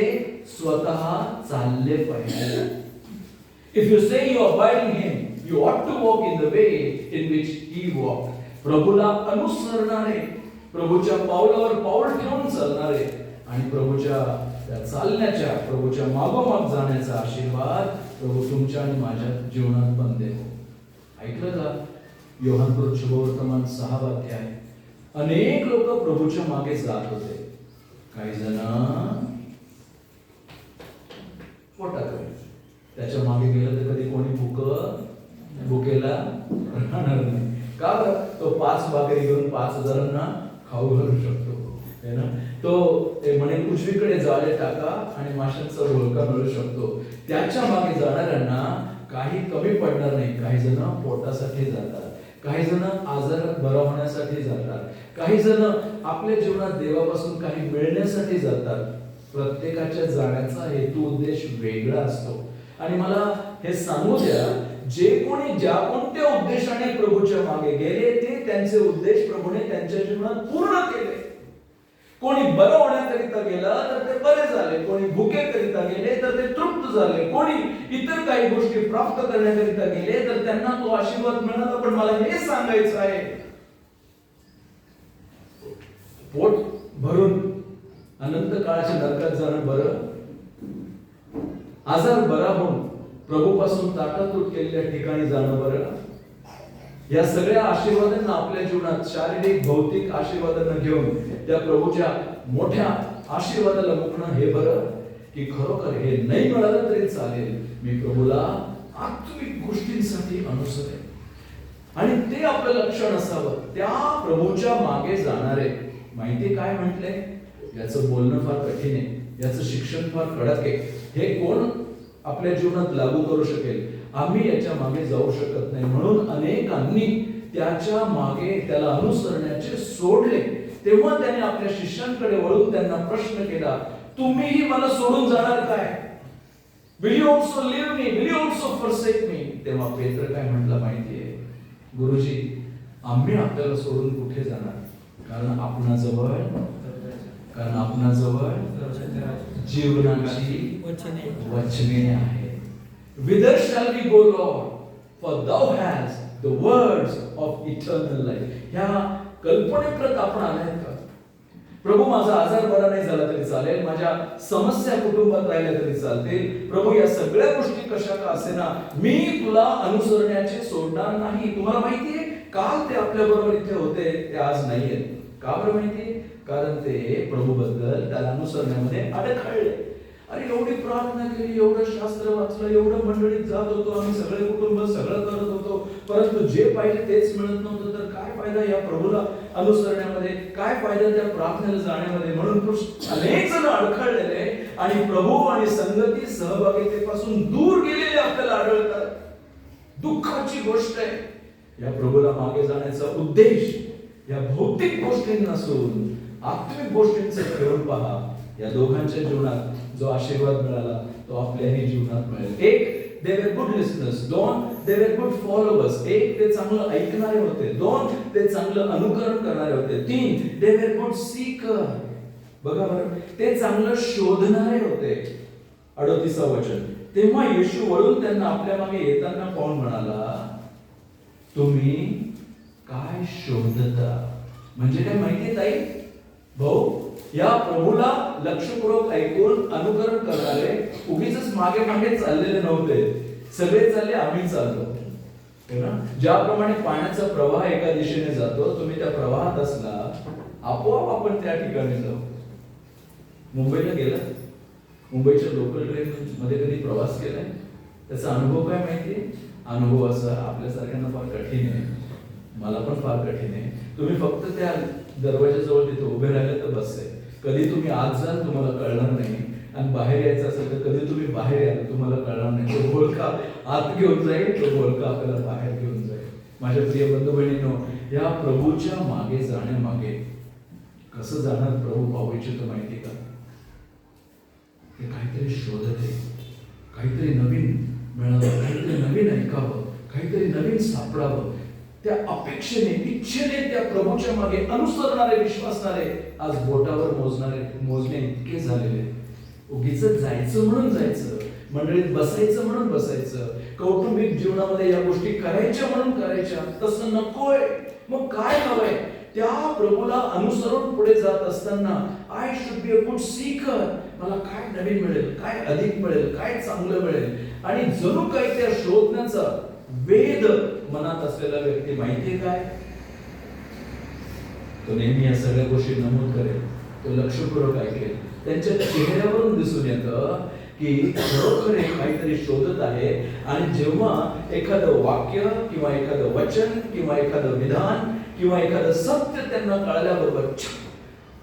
स्वतः चालले पाहिजे. If you say you abide in him, you ought to walk in the way in which he walked. प्रभूला अनुसरणारे, प्रभूच्या पावलावर पाऊल ठेवून चालणारे आणि प्रभूच्या त्या चालण्याच्या, प्रभूच्या मागोमाग जाण्याचा आशीर्वाद प्रभू तुमच्या आणि माझ्या जीवनात पण देतो. ऐकलं का? योहान शुभवर्तमान 6वा अध्याय. अनेक लोक प्रभूच्या मागे जात होते. काही जण पोटाकडे त्याच्या मागे गेलं तर कधी कोणी भुकेला राहणार नाही. का बरं? तो 5 भाकरी घेऊन 5,000 खाऊ घालू शकतो है ना. तो ते म्हणे उजवीकडे जाळे टाका आणि माशांचा रोलका मिळू शकतो. त्याच्या मागे जाणाऱ्यांना काही कमी पडणार नाही. काही जण पोटासाठी जातात काही जण आजारात बरा होण्यासाठी जातात, काही जण आपल्या जीवनात देवापासून काही मिळण्यासाठी जातात. प्रत्येकाच्या जाण्याचा हेतू उद्देश वेगळा असतो. आणि मला हे सांगू द्या, जे कोणी ज्या कोणत्या उद्देशाने प्रभूच्या मागे गेले ते त्यांचे उद्देश प्रभूने त्यांच्या जीवनात पूर्ण केले. कोणी बरं होण्याकरिता गेला तर ते बरे झाले, कोणी भुकेकरिता गेले तर ते तृप्त झाले, कोणी इतर काही गोष्टी प्राप्त करण्याकरिता गेले तर त्यांना तो आशीर्वाद मिळाला. पण मला हे सांगायचं आहे, पोट भरून अनंत काळाच्या नरकात जाणं बरं, आजार बरा होऊन प्रभूपासून ताटातूट केलेल्या ठिकाणी जाणं बरं? या सगळ्या आशीर्वादांना आपल्या जीवनात शारीरिक भौतिक आशीर्वादांना घेऊन त्या प्रभूच्या मोठ्या आशीर्वादाला मुकणं हे बरं, की खरोखर हे नाही मिळालं तरी चालेल, मी प्रभूला आत्मिक गोष्टींसाठी अनुसरेन. आणि ते आपलं लक्षण असावं, त्या प्रभूच्या मागे जाणारे. माहिती काय म्हटलंय? याचं बोलणं फार कठीण आहे, याचं शिक्षण फार कडक आहे. हे कोण आपल्या जीवनात लागू करू शकेल? आम्ही याच्या मागे जाऊ शकत नाही. म्हणून अनेकांनी त्याच्या मागे त्याला अनुसरण्याचे सोडले. तेव्हा त्याने आपल्या शिष्यांकडे वळून त्यांना प्रश्न केला, तुम्हीही मला सोडून जाणार काय? Will you also leave me? Will you also forsake me? तेव्हा पेत्र काय म्हटलं माहितीये? गुरुजी, आम्ही आपल्याला सोडून कुठे जाणार? कारण आपणाजवळ जीवनाची वचने आहे. Whither shall we go, Lord? For thou hast the words of eternal life. ह्या कल्पनेप्रत आपण आलाय का? प्रभू, माझा आजार बरा नाही झाला तरी चालेल, माझ्या समस्या कुटुंबात राहिल्या तरी चालतील, प्रभू या सगळ्या गोष्टी कशा का असेना, मी तुला अनुसरण्याचे सोडणार नाही. तुम्हाला माहितीये, काल ते आपल्या बरोबर इथे होते, ते आज नाहीये. का बरं माहितीये? कारण ते प्रभू बद्दल त्याला अनुसरण्यामध्ये अडखळले. अरे एवढी प्रार्थना केली, एवढं शास्त्र वाचलं, एवढं मंडळीत जात होतो, आम्ही सगळे कुटुंब सगळं करत होतो, परंतु जे पाहिजे तेच मिळत नव्हतं. तर काय फायदा या प्रभूला अनुसरण्यामध्ये? काय फायदा त्या प्रार्थनेला जाण्यामध्ये? म्हणून अनेक जण अडखळलेले आणि प्रभू आणि संगती सहभागितेपासून दूर गेलेले आपल्याला आढळतात. दुःखाची गोष्ट आहे. या प्रभूला मागे जाण्याचा उद्देश या भौतिक गोष्टी नसून आत्मिक गोष्टींचे ठेवून पहा. या दोघांच्या जीवनात जो आशीर्वाद मिळाला तो आपल्याही जीवनात मिळेल. एक, they were good listeners. दोन, they were good followers. एक, ते चांगलं ऐकणारे होते. दोन, ते चांगलं अनुकरण करणारे होते. तीन, they were good seeker. बघा बरं, ते चांगलं शोधणारे होते. 38 वचन. तेव्हा येशू वळून त्यांना आपल्या मागे येताना पाहून म्हणाला, तुम्ही काय शोधता? म्हणजे काय माहितीये ताई भाऊ, या प्रभूला लक्षपूर्वक ऐकून अनुकरण करणारे उगीच मागे मागे चाललेले नव्हते. सगळे चालले, आम्ही चाललो. ज्याप्रमाणे पाण्याचा प्रवाह एका दिशेने जातो, तुम्ही त्या प्रवाहात असला, आपोआप आपण त्या ठिकाणी जाऊ. मुंबईला गेला, मुंबईच्या लोकल ट्रेन मध्ये कधी प्रवास केलाय? त्याचा अनुभव काय माहितीये? अनुभव असा आपल्यासारख्यांना फार कठीण आहे, मला पण फार कठीण आहे. तुम्ही फक्त त्या दरवाजाजवळ तिथे उभे राहिले तर बस आहे. कधी तुम्ही आत जाल तुम्हाला कळणार नाही, आणि बाहेर यायचं असेल तर कधी तुम्ही बाहेर याल तुम्हाला कळणार नाही. तो घोळका आत घेऊन जाईल, तो घोळका आपल्याला बाहेर घेऊन जाईल. माझ्या प्रिय बंधू बहिणींनो, या प्रभूच्या मागे जाण्यामागे कसं जाणार प्रभू पाहू इच्छितो माहिती का? ते काहीतरी शोधत आहे, काहीतरी नवीन मिळावं, काहीतरी नवीन ऐकावं, काहीतरी नवीन सापडावं. त्या अपेक्षेने इच्छेने त्या प्रभूच्या मागे अनुसरणारे विश्वासणारे आज बोटावर मोजणे इतके झालेले. उगीच जायचं म्हणून जायचं, मंडळीत बसायचं म्हणून बसायचं, कौटुंबिक जीवनामध्ये या गोष्टी करायच्या म्हणून करायच्या. तसं नकोय. मग काय हवंय? त्या प्रभूला अनुसरून पुढे जात असताना I should be a good Sikar. मला काय नवीन मिळेल, काय अधिक मिळेल, काय चांगलं मिळेल, आणि जणू काय त्या शोधण्याचा वेद मनात असलेला व्यक्ती माहितीये काय? तो नेहमी या सगळ्या गोष्टी नमूद करेल, तो लक्षपूर्वक ऐकेल. त्यांच्या चेहऱ्यावरून दिसून येतं की खरोखर काहीतरी शोधत आहे. आणि जेव्हा एखादं वाक्य किंवा एखादं वचन किंवा एखादं विधान किंवा एखादं सत्य त्यांना कळल्याबरोबर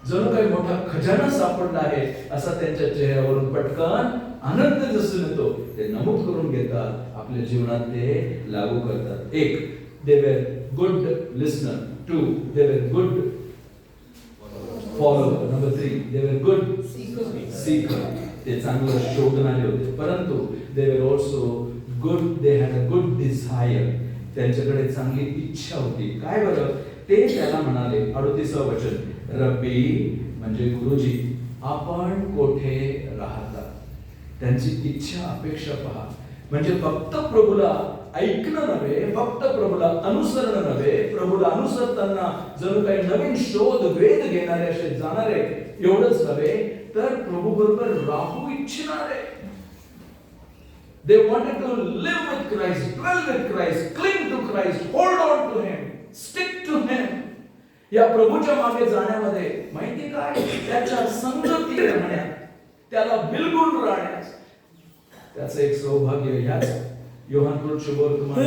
जणू काही मोठा खजाना सापडला आहे असा त्यांच्या चेहऱ्यावरून पटकन आनंद दिसून येतो. ते नमूद करून घेतात, आपल्या जीवनात ते लागू करतात. एक, they were good listener. 2, they were good follower. Number 3, they were good seeker. ते चांगलं शोधणारे होते. परंतु they were also good, they had a good desire. त्यांच्याकडे चांगली इच्छा होती. काय बरं ते त्याला म्हणाले 38 वचन, रब्बी म्हणजे गुरुजी, आपण कोठे राहता? त्यांची इच्छा अपेक्षा पहा. म्हणजे फक्त प्रभूला ऐकणं नव्हे, फक्त प्रभूला अनुसरण नव्हे, प्रभूला अनुसरताना जणू काही नवीन शोध वेध घेणारे असे जाणारे एवढंच नव्हे, तर प्रभू बरोबर राहू इच्छिणारे. They wanted to live with Christ, dwell with Christ, cling to Christ, hold on to Him, stick to Him. या प्रभूच्या मागे जाण्यामध्ये माहिती काय, त्याच्या संगती राहण्यात, त्याला बिलगुल राहण्यात, त्याचं एक सौभाग्य. ह्याच योहान शुभवर्तमान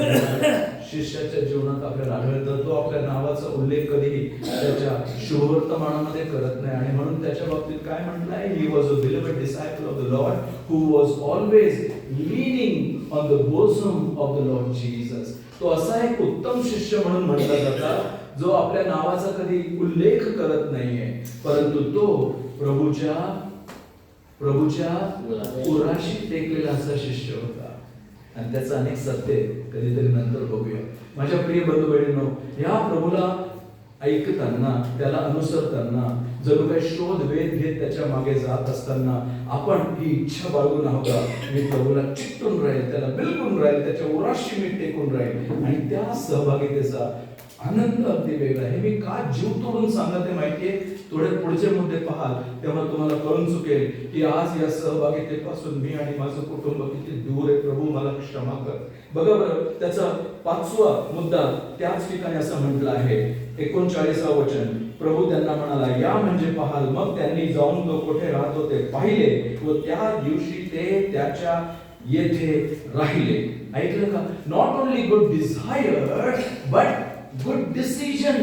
शिष्याच्या जीवनात आपल्याला आढळतं. तो आपल्या नावाचा उल्लेख कधीही त्याच्या शुभवर्तमानामध्ये करत नाही. आणि म्हणून त्याच्या बाबतीत काय म्हटलंय, he was a beloved disciple of the Lord who was always leaning on the bosom of the Lord Jesus. तो असा एक उत्तम शिष्य म्हणून म्हटला जाता जो आपल्या नावाचा कधी उल्लेख करत नाहीये, परंतु तो प्रभूच्या उराशी टेकलेला असा शिष्य होता. आणि त्याचं अनेक सत्य कधीतरी नंतर बघूया. माझ्या प्रिय बंधू बहिणींनो, या प्रभूला ऐकताना, त्याला अनुसरताना, जणू काही शोध वेध घेत त्याच्या मागे जात असताना आपण ही इच्छा बाळगून आहोत का, मी प्रभूला चिकटून राहील, त्याला बिलकुल राहील, त्याच्या उराशी मी टेकून राहील. आणि त्या सहभागितेचा आनंद अगदी वेगळा आहे. मी का जीव तोडून सांगते माहितीये, थोडे पुढचे मुद्दे पाहाल तेव्हा तुम्हाला कळून चुकेल की आज या सहभागितेपासून मी आणि माझं कुटुंब किती दूर आहे. प्रभू मला क्षमा कर. बघा बरं, त्याचा 5वा मुद्दा त्याच ठिकाणी असं म्हटलं आहे, 39 वचन, प्रभू त्यांना म्हणाला, या म्हणजे पाहाल. मग त्यांनी जाऊन तो कुठे राहत होते पाहिले व त्या दिवशी ते त्याच्या येथे राहिले. ऐकलं का? Not only good desire but good decision.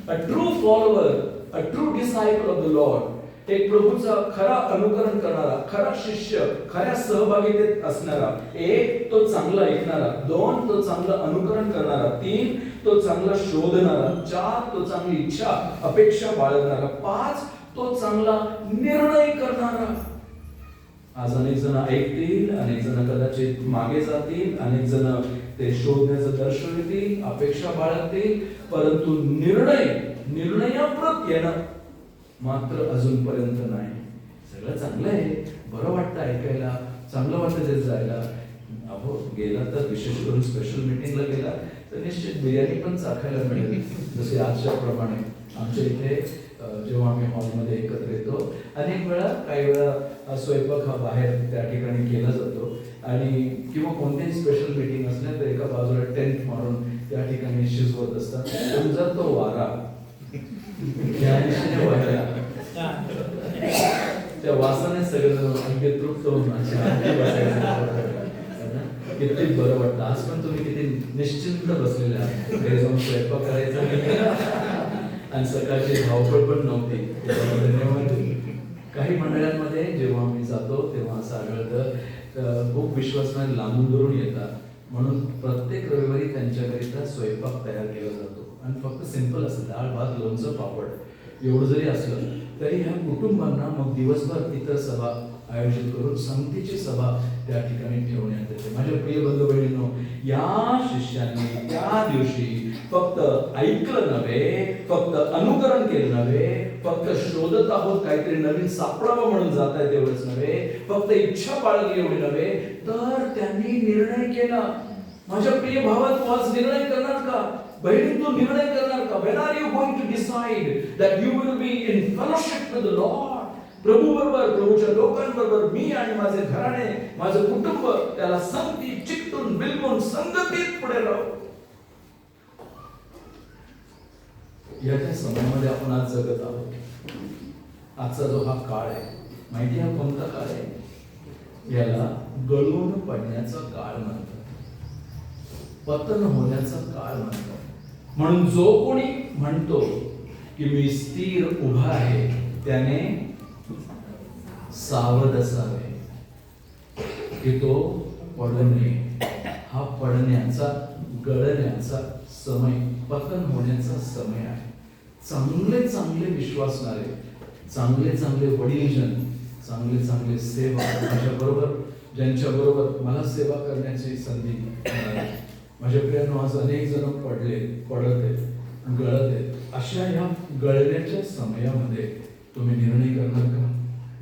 A true follower, a true disciple of the Lord. एक प्रभूचा खरा अनुकरण करणारा, खरा शिष्य, खऱ्या सहभागितेत असणारा. 1, तो चांगला ऐकणारा. 2, तो चांगलं अनुकरण करणारा. 3, तो चांगला शोधणारा. 4, तो चांगली इच्छा अपेक्षा बाळगणारा. 5, तो चांगला निर्णय करणारा. आज अनेक जण ऐकतील, अनेक जण कदाचित मागे जातील, अनेक जण ते शोधण्याचं दर्शवतील, अपेक्षा बाळगतील, परंतु निर्णयाप्रत येणं मात्र अजूनपर्यंत नाही. सगळं चांगलं आहे, बरं वाटतं ऐकायला, चांगलं वाटतं ते जायला. अहो गेला तर विशेष करून स्पेशल मीटिंगला गेला तर निश्चित बिर्याणी पण चाखायला मिळेल. जसे आजच्या प्रमाणे आमच्या इथे जेव्हा आम्ही हॉलमध्ये एकत्र येतो, अनेक वेळा काही वेळा स्वयंपाक हा बाहेर त्या ठिकाणी केला जातो. आणि किंवा कोणतेही स्पेशल मीटिंग असल्या तर एका बाजूला टेंट मारून त्या ठिकाणी शिजवत असतात. पण जर तो वारा या दिशेने वाहला, त्या वासाने सगळं अगदी तृप्त होऊन किती बरं वाटतं. आज पण तुम्ही किती निश्चिंत बसलेले आहात, घरी जाऊन स्वयंपाक करायचा आणि सकाळची धावपळ पण नव्हती. धन्यवाद. काही मंडळांमध्ये जेव्हा आम्ही जातो तेव्हा असं आढळतं खूप विश्वासाने लांबून दुरून येतात, म्हणून प्रत्येक रविवारी त्यांच्याकरिता स्वयंपाक तयार केला जातो. आणि फक्त सिंपल असतं, डाळ भात लोणचं पापड एवढं जरी असलं तरी ह्या कुटुंबांना मग दिवसभर इतर सभा आयोजित करून संगतीची सभा त्या ठिकाणी ठेवण्यात येते. माझ्या प्रिय बंधू बहिणींनो, या शिष्यांनी त्या दिवशी फक्त ऐकलं नव्हे, फक्त अनुकरण केलं नव्हे, फक्त शोधत आहोत काहीतरी नवीन सापडावं म्हणून जात आहे तेवढंच नव्हे, फक्त इच्छा बाळगली एवढी नव्हे, तर त्यांनी निर्णय केला. माझ्या प्रिय भावा, तू आज निर्णय करणार का? बहिणी, तू निर्णय करणार का? When are you going to decide that you will be in fellowship with the Lord? प्रभू बरोबर, प्रभूच्या लोकांबरोबर मी आणि माझे घराणे, माझं कुटुंब त्याला संगती चिकटून बिलकुल संगतीत पुढे राहू. या समयामध्ये आपण आज जगत आहोत. आजचा जो हा काळ आहे, माहिती हा कोणता काळ आहे? याला गळून पडण्याचा काळ म्हणतात, पतन होण्याचा काळ म्हणतात. म्हणून जो कोणी म्हणतो की मी स्थिर उभा आहे त्याने सावध असावे की तो पडू नये. हा पडण्याचा गळण्याचा समय, पतन होण्याचा समय आहे. चांगले चांगले विश्वासणारे, चांगले चांगले वडीलजन, चांगले चांगले सेवा माझ्या बरोबर, ज्यांच्या बरोबर मला सेवा करण्याची संधी मिळाली. माझ्या प्रियांनो, आज अनेक जण पडत आहेत, गळत आहेत. अशा ह्या गळण्याच्या समयामध्ये तुम्ही निर्णय करणार का?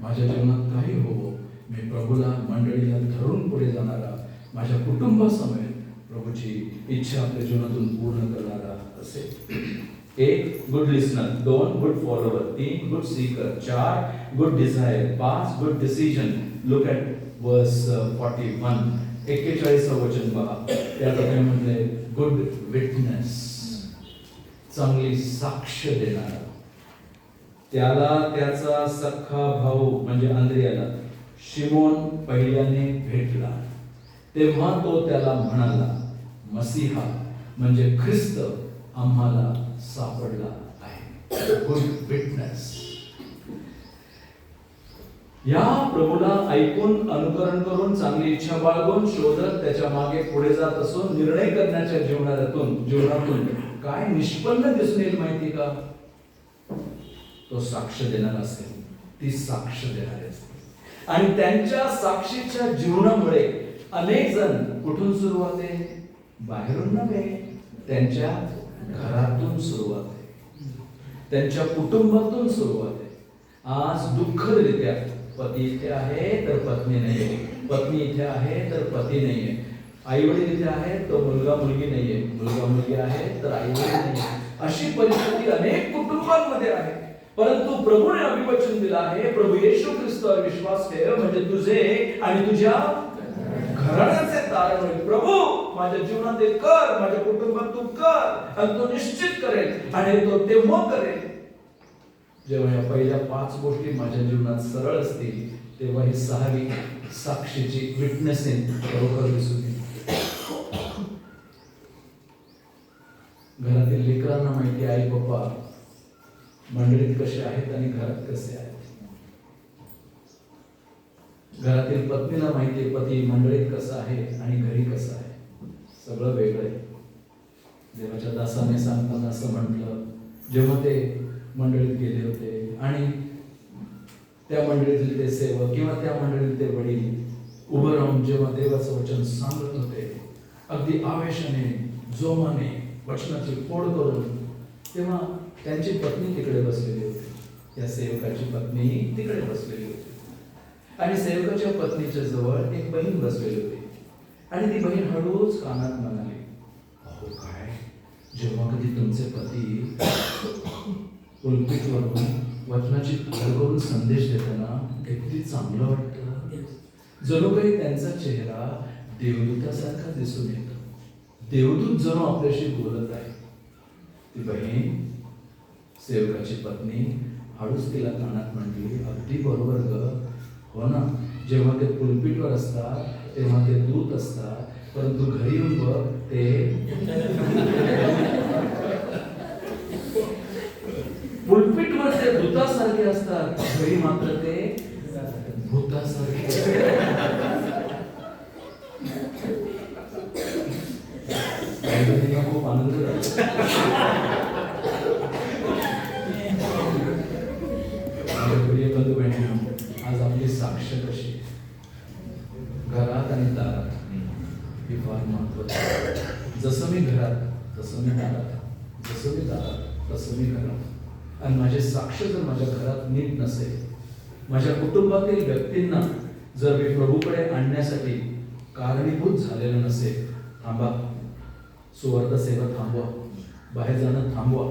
माझ्या जीवनात काही हो, मी प्रभूला, मंडळीला धरून पुढे जाणारा, माझ्या कुटुंबासमोर प्रभूची इच्छा आपल्या जीवनातून पूर्ण करणारा असेल. 1 good listener, 2 good follower, 3 good seeker, 4 good desire, 5 good decision. Look at verse 41, 41 वचन पहा. त्या ठिकाणी म्हटले गुड विटनेस, चांगली साक्ष देणारा. त्याला त्याचा सख्खा भाऊ म्हणजे अंद्रियाला शिमोन पहिल्याने भेटला, तेव्हा तो त्याला म्हणाला, मसीहा म्हणजे ख्रिस्त आम्हाला सापडला आहे. Good witness. या प्रभूला ऐकून, अनुकरण करून, चांगली इच्छा बाळगून, शोधत त्याच्या मागे पुढे जात असून निर्णय करण्याच्या जीवनातून काय निष्पन्न दिसून येईल माहिती का? तो साक्ष देणारा असेल, ती साक्ष देणारी असते. आणि त्यांच्या साक्षीच्या जीवनामुळे अनेक जण कुठून सुरुवात आहे? बाहेरून नव्हे, त्यांच्या घरातून सुरुवात आहे, त्यांच्या कुटुंबातून सुरुवात आहे. आज दुःखदरित्या पती इथे आहे तर पत्नी नाहीये, पत्नी इथे आहे तर पती नाहीये, आई वडील इथे आहेत तर मुलगा मुलगी नाहीये, मुलगा मुलगी आहे तर आई वडील नाहीये. अशी परिस्थिती अनेक कुटुंबांमध्ये आहे. परंतु प्रभूने अभिवचन दिलं आहे, प्रभू येशू ख्रिस्तावर विश्वास ठेव म्हणजे तुझे आणि तुझ्या घराण्याचे तारण होईल. प्रभू माझ्या जीवनात ते कर, माझ्या कुटुंबात तू कर, आणि तो निश्चित करेल. आणि तो तेव्हा करेल जेव्हा या पहिल्या 5 गोष्टी माझ्या जीवनात सरळ असतील, तेव्हा ही 6वी साक्षीची विटनेसिंग बरोबर दिसून येईल. घरातील लेकरांना माहिती आई पप्पा मंडळीत कसे आहेत आणि घरात कसे आहेत. घरातील पत्नीला माहिती आहे पती मंडळीत कसा आहे आणि घरी कसा आहे. सगळं वेगळं आहे. देवाच्या दासाने सांगताना असं म्हटलं, जेव्हा ते मंडळीत गेले होते आणि त्या मंडळीतील ते सेवक किंवा त्या मंडळीतील ते वडील उभं राहून जेव्हा देवाचं वचन सांगत होते, अगदी आवेशाने, जोमाने वचनाची फोड करून, तेव्हा त्यांची पत्नी तिकडे बसलेली होती. त्या सेवकाची पत्नी तिकडे बसलेली होती आणि सेवकाच्या पत्नीच्या जवळ एक बहीण बसलेली होती. आणि ती बहीण हळूच कानात म्हणाली, अहो काय, जेव्हा कधी तुमचे पती पुलपीटवरून वचनाची फोड करून संदेश देताना किती चांगलं वाटतं. जणू काही त्यांचा चेहरा देवदूतासारखा दिसून येतो. देवदूत जणू आपल्याशी बोलत आहे. ती बहीण सेवकाची पत्नी हळूच तिला कानात म्हटली, अगदी बरोबर ग, हो ना, जेव्हा ते पुलपीटवर असतात तेव्हा ते दूत असतात, परंतु घरी येऊन बघ ते पुलपीटवर ते दूतासारखे असतात, घरी मात्र ते भूतासारखे. खूप आनंद झाला. प्रिय बंधू बहिणींनो, आज आपली साक्ष कशी घरात आणि दारात ही फार महत्वाची. जसं मी घरात तसं मी दारात, जसं मी दारात तसं मी घरात. आणि माझे साक्ष जर माझ्या घरात नीट नसेल, माझ्या कुटुंबातील व्यक्तींना जर मी प्रभूकडे आणण्यासाठी कारणीभूत झालेलं नसेल, थांबा, सुवार्थ सेवा थांबवा, बाहेर जाणं थांबवा,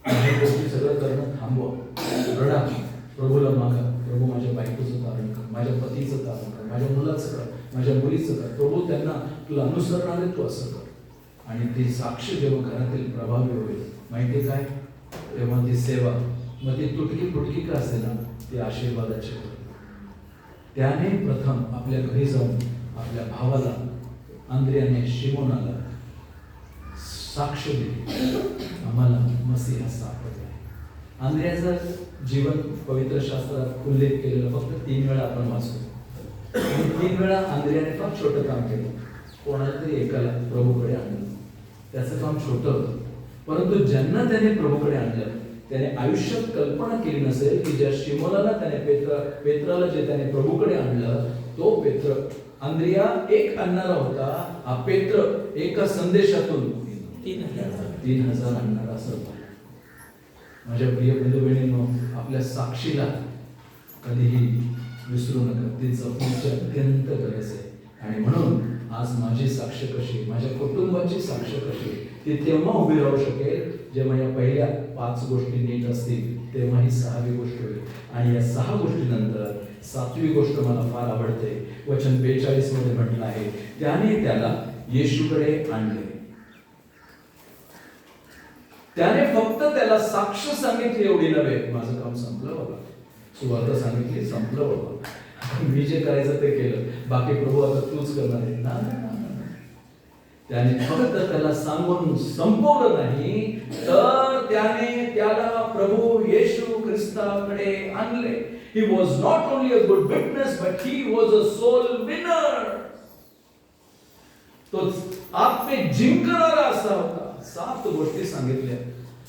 काही गोष्टी सगळं करणं थांबवा, रडा, प्रभूला मागा, प्रभू माझ्या बायकोचं कारण कर, माझ्या पतीचं कारण कर, माझ्या मुलाचं कर, माझ्या मुलीचं कर, प्रभू त्यांना तुला अनुसरणार आहे, तू असं कर. आणि ती साक्ष जेव्हा घरातील प्रभावी होईल, माहिती काय, तेव्हा ती सेवा, मग ती तुटकी फुटकी का असे ना, ती आशीर्वादाची होईल. त्याने प्रथम आपल्या घरी जाऊन आपल्या भावाला, अंद्रियाने शिमोनाला साक्ष दिली, आम्हाला मसीहा सापडला. अंद्रियाचं जीवन पवित्र शास्त्रात उल्लेख केलेला फक्त 3 वेळा आपण वाचतो. 3 वेळा अंद्रियाने फार छोटं काम केलं, कोणाला तरी एकाला प्रभूकडे आणलं. त्याचं काम छोटं होतं, परंतु ज्यांना त्याने प्रभूकडे आणलं त्याने आयुष्यात कल्पना केली नसेल की ज्या शिमोनाला त्याने पेत्राला जे त्याने प्रभूकडे आणलं, तो पेत्र अंद्रिया एक आणणारा होता, हा पेत्र एका संदेशातून 3000 आणणारा असं होता. माझ्या प्रिय बंधू बहिणींनो, आपल्या साक्षीला कधीही विसरू नका, ती जपण्याची अत्यंत गरज आहे. आणि म्हणून आज माझी साक्ष कशी, माझ्या कुटुंबाची साक्ष कशी, ती तेव्हा उभी राहू शकेल जेव्हा या पहिल्या 5 गोष्टी नीट असतील, तेव्हा ही 6वी गोष्ट होईल. आणि या 6 गोष्टीनंतर 7वी गोष्ट मला फार आवडते. वचन 42 मध्ये म्हटलं आहे, त्याने त्याला येशूकडे आणले. त्याने फक्त त्याला साक्ष सांगितली एवढी नव्हे, माझं काम संपलं बाबा, सुवार्ता सांगितली, संपलं बाबा, मी जे करायचं ते केलं, बाकी प्रभू आता तूच करणार आहे ना. त्याने फक्त त्याला सांगून संपवलं नाही, तर त्याने त्याला प्रभू येशू ख्रिस्ताकडे आणले. He was not only a good witness but he was a soul winner. तो आत्मे जिंकणारा असा होता. 7 गोष्टी सांगितल्या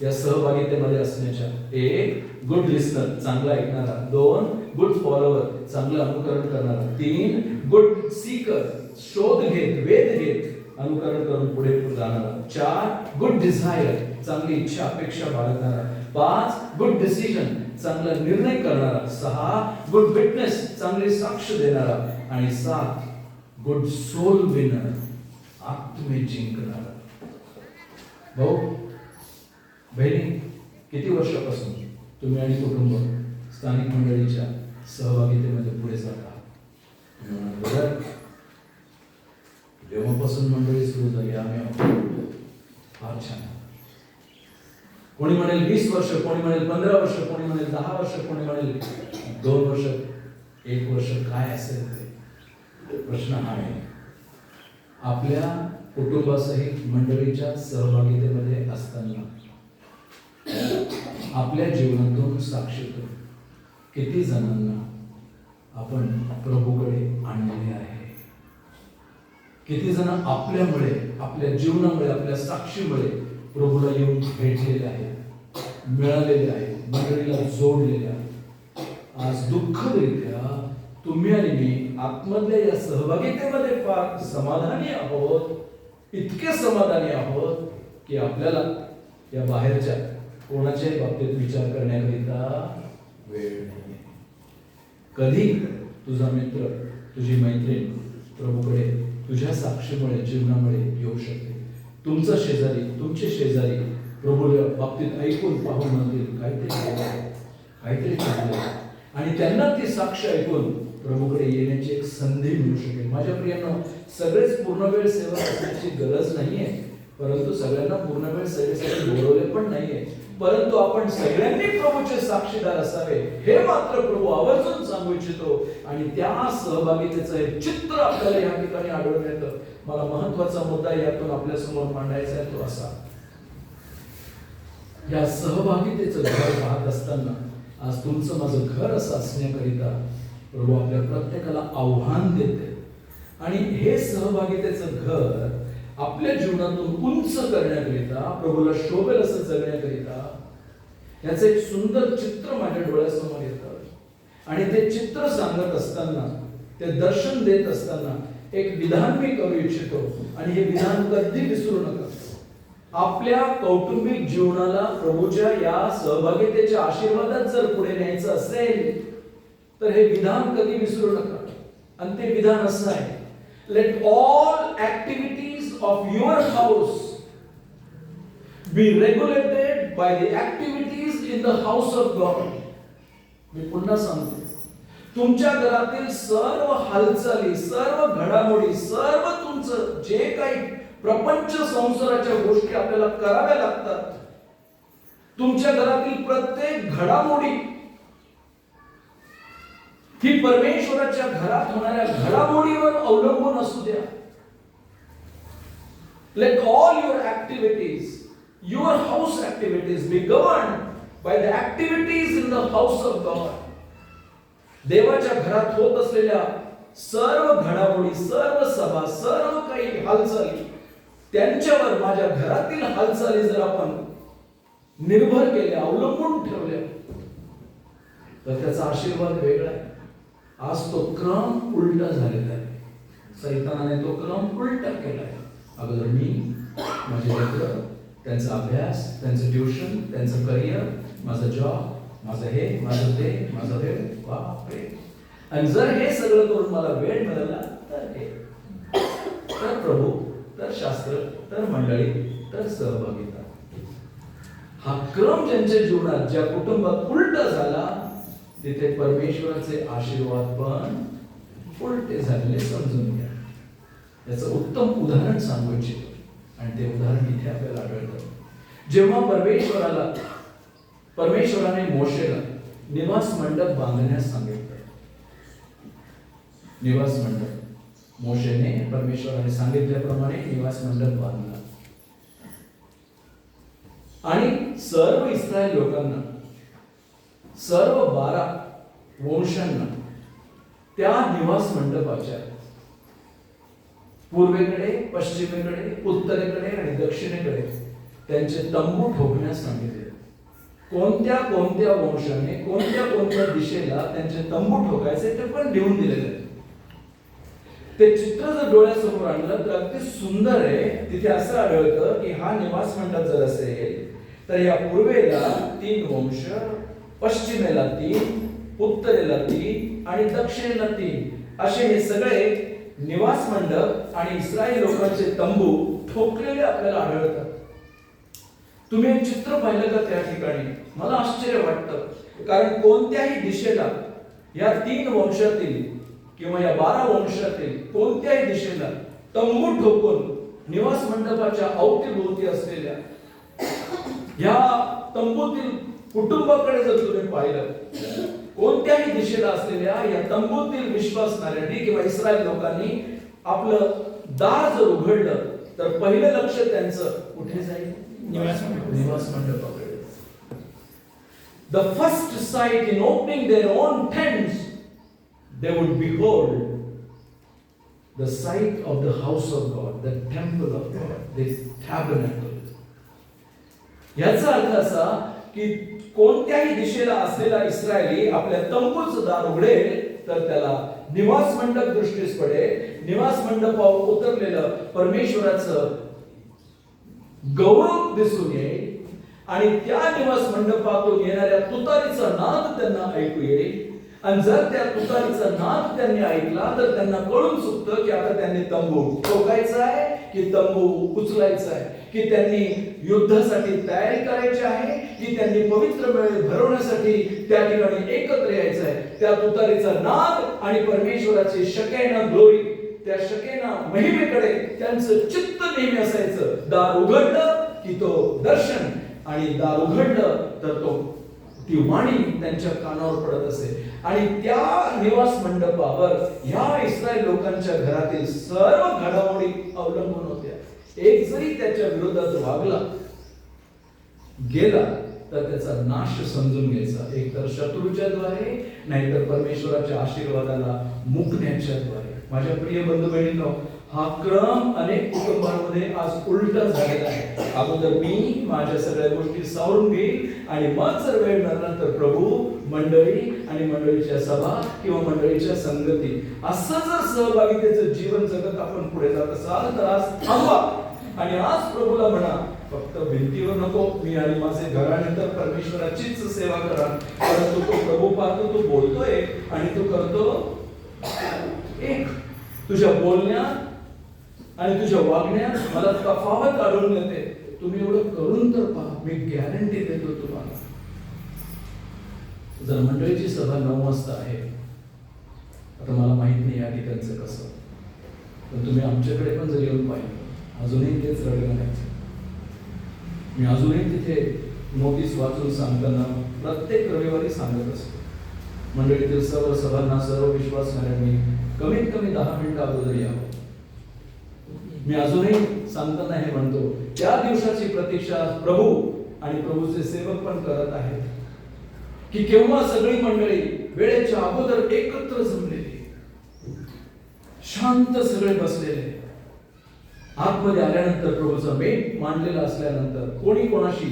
या सहभागितेमध्ये असण्याच्या. 1 गुड लिस्नर, चांगला ऐकणारा. 2 गुड फॉलोवर, चांगलं अनुकरण करणारा. 3 गुड सीकर, शोध घेत, वेध घेत, अनुकरण करून पुढे जाणारा. 4 गुड डिझायर, चांगली इच्छा अपेक्षा बाळगणारा. 5 गुड डिसिजन, चांगला निर्णय करणारा. 6 गुड विटनेस, चांगली साक्ष देणारा. आणि 7 गुड सोल विनर, आत्मे जिंकणारा. भाऊ बहिणी, किती वर्षापासून तुम्ही आणि कुटुंब स्थानिक मंडळीच्या सहभागितेमध्ये पुढे जाता? जेव्हापासून मंडळी सुरू झाली आम्ही फार छान. कोणी म्हणेल 20 वर्ष, कोणी म्हणेल 15 वर्ष, कोणी म्हणेल 10 वर्ष, कोणी म्हणेल 2 वर्ष, 1 वर्ष, काय असेल ते. प्रश्न हा आहे, आपल्या कुटुंबासहित मंडळीच्या सहभागितेमध्ये असताना आपल्या जीवनातून साक्षीतून किती जणांना आपण प्रभूकडे आणलेले आहे? किती जण आपल्यामुळे, आपल्या जीवनामुळे, आपल्या साक्षीमुळे प्रभूला येऊन भेटलेले आहेत, मिळालेले आहेत, मंडळीला जोडलेले आहेत? आज दुःखदरित्या तुम्ही आणि मी आतमधल्या या सहभागितेमध्ये फार समाधानी आहोत, इतके समाधानी आहोत की आपल्याला या बाहेरच्या कोणाच्याही बाबतीत विचार करण्याकरिता वेळ नाही. कधी तुझा मित्र, तुझी मैत्रीण प्रभूकडे तुझ्या साक्षीमुळे, जीवनामुळे येऊ शकते. तुमचा शेजारी, तुमचे शेजारी प्रभूच्या बाबतीत ऐकून पाहून म्हणतील काहीतरी चांगलं, आणि त्यांना ती साक्ष ऐकून प्रभूकडे येण्याची एक संधी मिळू शकेल. माझ्या प्रियांनो, सगळेच पूर्णवेळ सेवक असण्याची गरज नाहीये, परंतु सगळ्यांना पूर्णवेळ सेवेसाठी बोलवले पण नाहीये. परंतु आपण सगळ्यांनी प्रभूचे साक्षीदार असावे हे मात्र प्रभू आवर्जून सांगू इच्छितो. आणि त्या सहभागितेचं एक चित्र आपल्याला या ठिकाणी आढळून येतं. मला महत्वाचा मुद्दा यातून आपल्या समोर मांडायचा आहे तो असा, या सहभागितेचं घर पाहत असताना आज तुमचं माझं घर असं असण्याकरिता प्रभू आपल्या प्रत्येकाला आव्हान देते. आणि हे सहभागितेचं घर आपल्या जीवनातून उंच करण्याकरिता, प्रभूला शोभेल असं जगण्याकरिता याचं एक सुंदर चित्र माझ्या डोळ्यासमोर येतं. आणि ते चित्र सांगत असताना, ते दर्शन देत असताना एक विधान मी करू इच्छितो. आणि हे विधान कधी विसरू नका. आपल्या कौटुंबिक जीवनाला प्रभूच्या या सहभागितेच्या आशीर्वादात जर पुढे न्यायचं असेल तर हे विधान कधी विसरू नका. आणि ते विधान असं आहे, let all activities of your house be regulated by the activities in the house of God. मी पुन्हा सांगतो, तुमच्या घरातील सर्व हालचाली, सर्व घडामोडी, सर्व तुमचं जे काही प्रपंच संसाराच्या गोष्टी आपल्याला कराव्या लागतात, तुमच्या घरातील प्रत्येक घडामोडी ही परमेश्वराच्या घरात होणाऱ्या घडामोडीवर अवलंबून असू द्या. Let all your activities, your house activities be governed by the activities in the house of God. देवाच्या घरात होत असलेल्या सर्व घडामोडी, सर्व सभा, सर्व काही हालचाली त्यांच्यावर माझ्या घरातील हालचाली जर आपण निर्भर केल्या, अवलंबून ठेवल्या, तर त्याचा आशीर्वाद वेगळा आहे. आज तो क्रम उलटा झालेला आहे. सैतानाने तो क्रम उलटा केलाय. अगोदर मी, माझे लेकर, त्यांचा अभ्यास, त्यांचं ट्युशन, त्यांचं करिअर, माझं जॉब, माझं हे, माझं ते, माझं वेळ, बापरे. आणि जर हे सगळं करून मला वेळ मिळाला तर हे, तर प्रभू, तर शास्त्र, तर मंडळी, तर सहभागिता. हा क्रम ज्यांच्या जीवनात, ज्या कुटुंबात उलटा झाला, तिथे परमेश्वराचे आशीर्वाद पण उलटे झालेले समजून घ्या. याचं उत्तम उदाहरण सांगू इच्छितो, आणि ते उदाहरण इथे आपल्याला आढळतं. जेव्हा परमेश्वराने मोशेला निवास मंडप बांधण्यास सांगितलं. निवास मंडप मोशेने परमेश्वराने सांगितल्याप्रमाणे निवास मंडप बांधला, आणि सर्व इस्रायल लोकांना, सर्व 12 वंशांना त्या निवास मंडपाच्या पूर्वेकडे, पश्चिमेकडे, उत्तरेकडे आणि दक्षिणेकडे त्यांचे तंबू ठोकण्यास सांगितले. कोणत्या कोणत्या वंशाने कोणत्या कोणत्या दिशेला त्यांचे तंबू ठोकायचे ते पण लिहून दिलेले आहे. ते चित्र जर डोळ्यासमोर आणलं तर अगदी सुंदर आहे. तिथे असं आढळतं की हा निवास मंडप जर असेल तर या पूर्वेला 3 वंश, पश्चिमेला 3, उत्तरेला 3 आणि दक्षिणेला 3 असे हे सगळे निवास मंडप आणि इस्रायल लोकांचे तंबू ठोकलेले आपल्याला आढळतात. तुम्ही एक चित्र पाहिलं का त्या ठिकाणी? मला आश्चर्य वाटतं, कारण कोणत्याही दिशेला या 3 वंशातील किंवा या 12 वंशातील कोणत्याही दिशेला तंबू ठोकून निवास मंडपाच्या अवतीभोवती असलेल्या या तंबूतील कुटुंबाकडे जर तुम्ही पाहिलं, कोणत्याही दिशेला असलेल्या या तंबूतील विश्वासणाऱ्यांनी किंवा इस्रायल लोकांनी आपलं दार जर उघडलं तर पहिलं लक्ष त्यांचं कुठे जाईल? निवास मंडपाकडे. The first sight in opening their own tents, they would behold the sight of the house of God, the temple of God, this tabernacle. याचा अर्थ असा की कोणत्याही दिशेला असलेला इस्रायली आपल्या तंबूचं दार उघडेल तर त्याला निवास मंडप दृष्टीस पडेल. निवास मंडपावर उतरलेलं परमेश्वराचं गौरव दिसून येईल, आणि त्या निवास मंडपातून येणाऱ्या तुतारीचा नाद त्यांना ऐकू येईल. आणि जर त्या तुतारीचा नाद त्यांनी ऐकला तर त्यांना कळून चुकतं की आता त्यांनी तंबू ठोकायचा आहे की तंबू उचलायचा आहे, की त्यांनी युद्धासाठी तयारी करायची आहे की त्यांनी पवित्र वेळ भरवण्यासाठी त्या ठिकाणी एकत्र यायचं आहे. त्या तुतारीचा नाद आणि परमेश्वराची शकेना ग्लोरी, त्या शकेना महिमेकडे त्यांचं चित्त नेहमी असायचं. दार उघडलं की तो दर्शन, आणि दार उघडलं तर तो ती वाणी त्यांच्या कानावर पडत असे. आणि त्या निवास मंडपावर ह्या इस्रायल लोकांच्या घरातील सर्व घडामोडी अवलंबून होत्या. एक जरी त्याच्या विरोधात वागला गेला तर त्याचा नाश समजून घ्यायचा, एक तर शत्रूच्या द्वारे, नाहीतर परमेश्वराच्या आशीर्वादाला मुकण्याच्या द्वारे. माझ्या प्रिय बंधू बहिणींनो, हा क्रम अनेक कुटुंबांमध्ये आज उलटा झालेला आहे. अगोदर मी माझ्या सगळ्या गोष्टी सावरून घेईल, आणि मग जर वेळ मिळाला तर प्रभू, मंडळी आणि मंडळीच्या सभा किंवा मंडळीच्या संगती, असं जर सहभागितेचं जीवन जगत आपण पुढे जात असाल तर आज थांबा आणि आज प्रभूला म्हणा, फक्त भिंतीवर नको, मी आणि माझे घराणे तर परमेश्वराचीच सेवा करा. परंतु तो प्रभू पाहतो, तू बोलतोय आणि तू करतो एक. तुझ्या बोलण्यात आणि तुझ्या वागण्यात मला तफावत आढळून येते. तुम्ही एवढं करून तर पहा, मी गॅरंटी देतो तुम्हाला. जर मंडळीची सभा 9 वाजता आहे, आता मला माहित नाही या ठिकाणचं कसं, पण तुम्ही आमच्याकडे पण जर येऊन पाहिलं, अजूनही तेच रडगण आहे. मी अजूनही तिथे नोटीस वाचून सांगताना प्रत्येक रविवारी सांगत असतो, मंडळीतील सर्व सभांना, सर्व विश्वासणाऱ्यांनी कमीत कमी 10 मिनिटं अगोदर यावं. मी अजूनही सांगताना हे म्हणतो, त्या दिवसाची प्रतीक्षा प्रभू आणि प्रभूचे सेवक पण करत आहेत की केव्हा सगळी मंडळी वेळेच्या अगोदर एकत्र जमलेली, शांत सगळे बसलेले, आतमध्ये आल्यानंतर प्रभूचं मेट मांडलेलं असल्यानंतर कोणी कोणाशी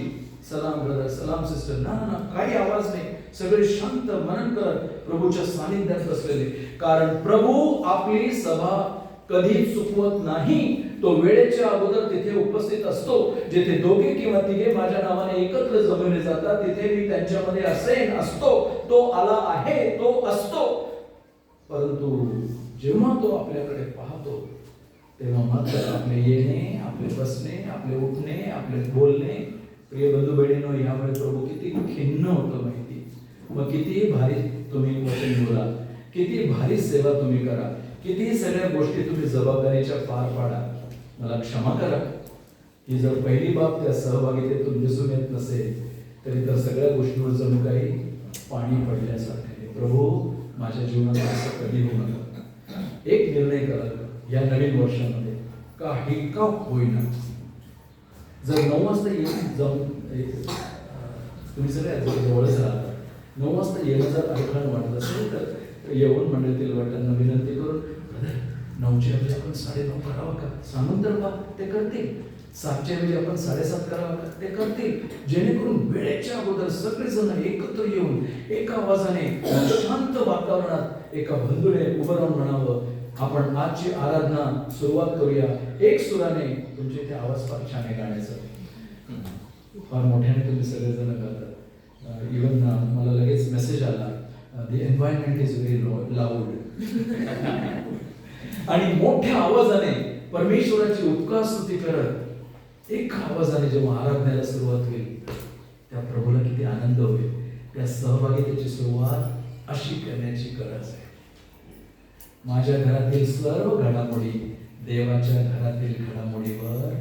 सलाम ब्रदर, सलाम सिस्टर, ना ना काही आवाज नाही, सगळे शांत मनन करत प्रभूच्या सानिध्यात बसलेले. कारण प्रभू आपली सभा कधी चुकवत नाही. तो वेळेच्या अगोदर तिथे उपस्थित असतो. जिथे दोघे किंवा तिघे माझ्या नावाने एकत्र जमवले जातात तिथे मी त्यांच्यामध्ये असेन, असतो. तो आला आहे, तो असतो. परंतु जेव्हा तो आपल्याकडे पाहतो तेव्हा मात्र आपले येणे, आपले बसणे, आपले उठणे, आपले बोलणे, प्रिय बंधू बहिणींनो, यामुळे प्रभू किती खिन्न होतो माहिती. मग किती भारी तुम्ही वचन बोला, किती भारी सेवा तुम्ही करा, किती सगळ्या गोष्टी तुम्ही जबाबदारीच्या पार पाडा. मला क्षमा करा ही जर पहिली बाब त्या सहभागितेतून दिसून येत नसेल तरी तर सगळ्या गोष्टीवर जणू काही पाणी पडल्यासारखे. प्रभू माझ्या जीवनात असं कधी होऊ नका. एक निर्णय करा या नवीन वर्षामध्ये, काही का होईना, जर 9 वाजता तुम्ही सगळ्या जवळच राहता, 9 वाजता येणं जर अडथळा वाटत असेल तर येऊन मंडळीतील वाटांना विनंती करून 9च्या ऐवजी आपण 9:30 करावं का सांगून तर पहा, ते करतील. 7च्या ऐवजी आपण 7:30 करावं का, ते करतील. जेणेकरून वेळेच्या अगोदर सगळेजण एकत्र येऊन एका आवाजाने शांत वातावरणात एका बंधुने उभं राहून म्हणावं, आपण आजची आराधना सुरुवात करूया एक सुराने. तुमच्या इथे आवाज फार छान आहे गाण्याचा, फार मोठ्याने तुम्ही सगळेजण गातात. इवन मला लगेच मेसेज आला, the environment is very loud. आणि मोठ्या आवाजाने परमेश्वराची उपकार स्तुती करत एका आवाजाने जेव्हा आराधनेला सुरुवात होईल त्या प्रभूला किती आनंद होईल. त्या सहभागितेची सुरुवात अशी करण्याची गरज आहे. माझ्या घरातील सर्व घडामोडी देवाच्या घरातील घडामोडीवर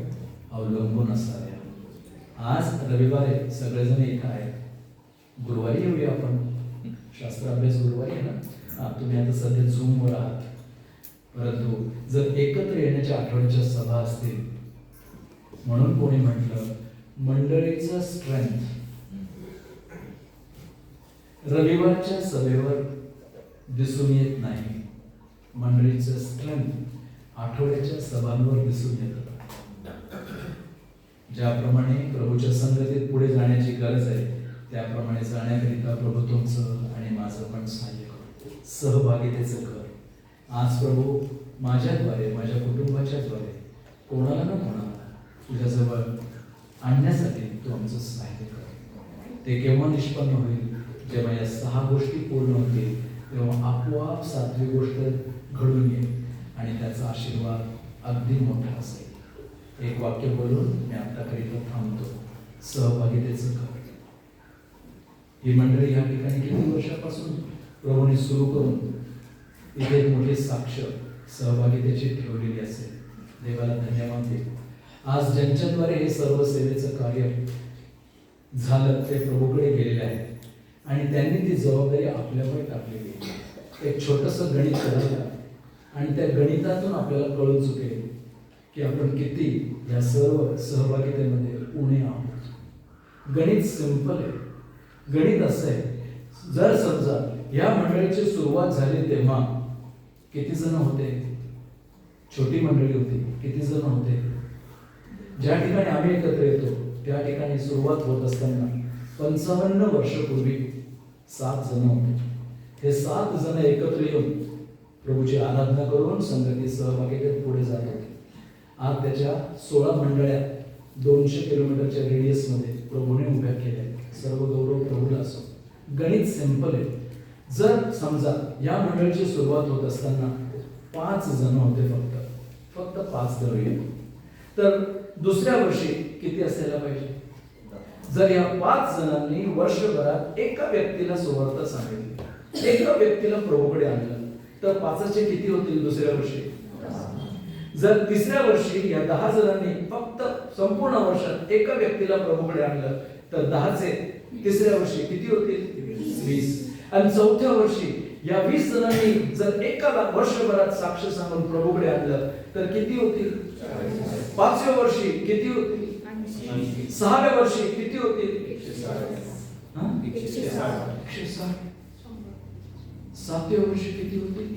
अवलंबून असाव्या. आज रविवार आहे, सगळेजण इथं आहेत. गुरुवारी येऊया आपण, शास्त्र अभ्यास गुरुवारी आहे ना. तुम्ही आता सध्या झूमवर आहात, परंतु जर एकत्र येण्याच्या आठवड्याच्या सभा असतील, म्हणून कोणी म्हटलं मंडळीचं स्ट्रेंथ रविवारच्या सभेवर दिसून येत नाही, मंडळीचं स्ट्रेंथ आठवड्याच्या सभांवर दिसून येतं. ज्याप्रमाणे प्रभूच्या संगतीत पुढे जाण्याची गरज आहे त्याप्रमाणे जाण्याकरिता प्रभू तुमचं आणि माझं पण सहाय्य करतो. सहभागितेचं कर. आज प्रभू माझ्याद्वारे, माझ्या कुटुंबाच्या द्वारे कोणाला ना कोणाला तुझ्याजवळ आणण्यासाठी तू आमचं सहाय्य कर. ते केव्हा निष्पन्न होईल, जेव्हा या 6 गोष्टी पूर्ण होतील तेव्हा आपोआप 7वी गोष्ट घडून येईल आणि त्याचा आशीर्वाद अगदी मोठा असेल. एक वाक्य बोलून मी आताकरिता थांबतो. सहभागितेचं कर. ही मंडळी या ठिकाणी किती वर्षापासून प्रभूने सुरू करून इथे एक मोठी साक्ष सहभागितेची ठेवलेली असेल. देवाला धन्यवाद दे. आज ज्यांच्याद्वारे हे सर्व सेवेचं कार्य झालं ते प्रभूकडे गेलेले आहे आणि त्यांनी ती जबाबदारी आपल्यावर टाकलेली आहे. एक छोटंसं गणित करायला आणि त्या गणितातून आपल्याला कळून चुकेल की आपण किती या सर्व सहभागितेमध्ये उणे आहोत. गणित सिंपल आहे. गणित असं आहे, जर समजा या मंडळीची सुरुवात झाली तेव्हा किती जण होते? छोटी मंडळी होती. किती जण होते? ज्या ठिकाणी आम्ही एकत्र येतो त्या ठिकाणी सुरुवात होत असताना 55 वर्षापूर्वी 7 जण होते. हे 7 जण एकत्र येऊन प्रभूची आराधना करून संगती सहभागितेत पुढे जात होते. आज त्याच्या 16 मंडळ्या 200 किलोमीटरच्या रेडियसमध्ये प्रभूने उभ्या केल्या. सर्व गौरव प्रभूला असो. गणित सिंपल आहे. जर समजा या मंडळीची सुरुवात होत असताना 5 जण होते, फक्त 5 जण, तर दुसऱ्या वर्षी किती असायला पाहिजे? जर या 5 जणांनी वर्षभरात एका व्यक्तीला सुवार्ता सांगितली, एका व्यक्तीला प्रभूकडे आणलं, तर 5चे किती होतील दुसऱ्या वर्षी? जर तिसऱ्या वर्षी या 10 जणांनी फक्त संपूर्ण वर्षात एका व्यक्तीला प्रभूकडे आणलं तर 10चे तिसऱ्या वर्षी किती होतील? 20. आणि चौथ्या वर्षी या 20 जणांनी जर एका वर्षभरात साक्ष सांगून प्रभूकडे आणलं तर किती होतील? 5व्या वर्षी किती होतील? 6व्या वर्षी किती होतील? 160. 7व्या वर्षी किती होतील?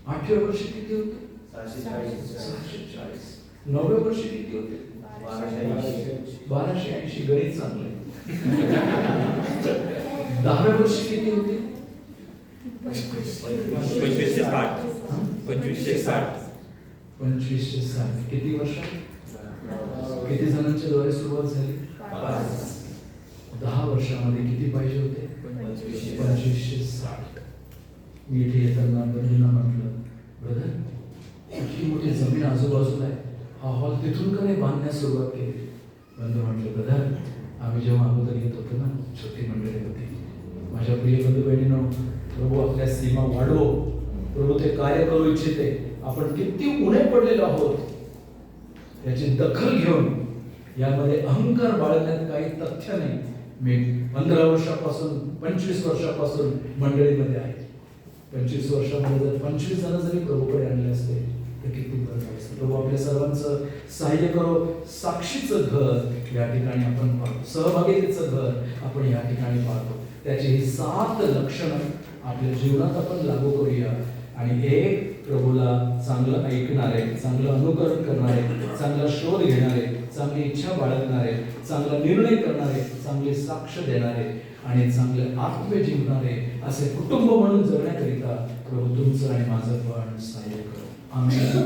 8व्या वर्षी किती होतील? 640. 9व्या वर्षी किती होते? 1280. गणित चांगलं. 10व्या वर्षी किती होते? 2560. किती वर्ष? किती जणांच्या द्वारे सुरुवात झाली? 10 वर्षामध्ये किती पाहिजे होते? 2560. मी इथे येताना बंधूंना म्हटलं, ब्रदर इतकी मोठी जमीन आजूबाजूला आहे, हा हॉल तिथून का नाही बांधण्यास सुरुवात केली? बंधू म्हटलं, ब्रदर आम्ही जेव्हा अगोदर येत होतो ना, छोटी मंडळी होती. माझ्या प्रिय बंधू बहिणींनो, प्रभू आपल्या सीमा वाढवो, प्रभू ते कार्य करू इच्छिते. आपण किती उणे पडलेलो आहोत याची दखल घेऊन यामध्ये अहंकार बाळगण्यात काही तथ्य नाही. मी 15 वर्षापासून 25 वर्षापासून मंडळीमध्ये आहे. 25 वर्षामध्ये जर 25 जण जरी प्रभूकडे आणले असते तर किती बरं झालं असतं. प्रभू आपल्या सर्वांचं सहाय्य करो. साक्षीचं घर या ठिकाणी आपण पाहतो, सहभागितेचं घर आपण या ठिकाणी पाहतो. त्याची ही 7 लक्षणं आपल्या जीवनात आपण लागू करूया आणि एक प्रभूला चांगलं ऐकणारे, चांगलं अनुकरण करणारे, चांगला शोध घेणारे, चांगली इच्छा बाळगणारे, चांगला निर्णय करणारे, चांगले साक्ष देणारे आणि चांगले आत्म्य जिंकणारे असे कुटुंब म्हणून जगण्याकरिता प्रभू तुमचं आणि माझं पण सहाय्य करो. आमेन.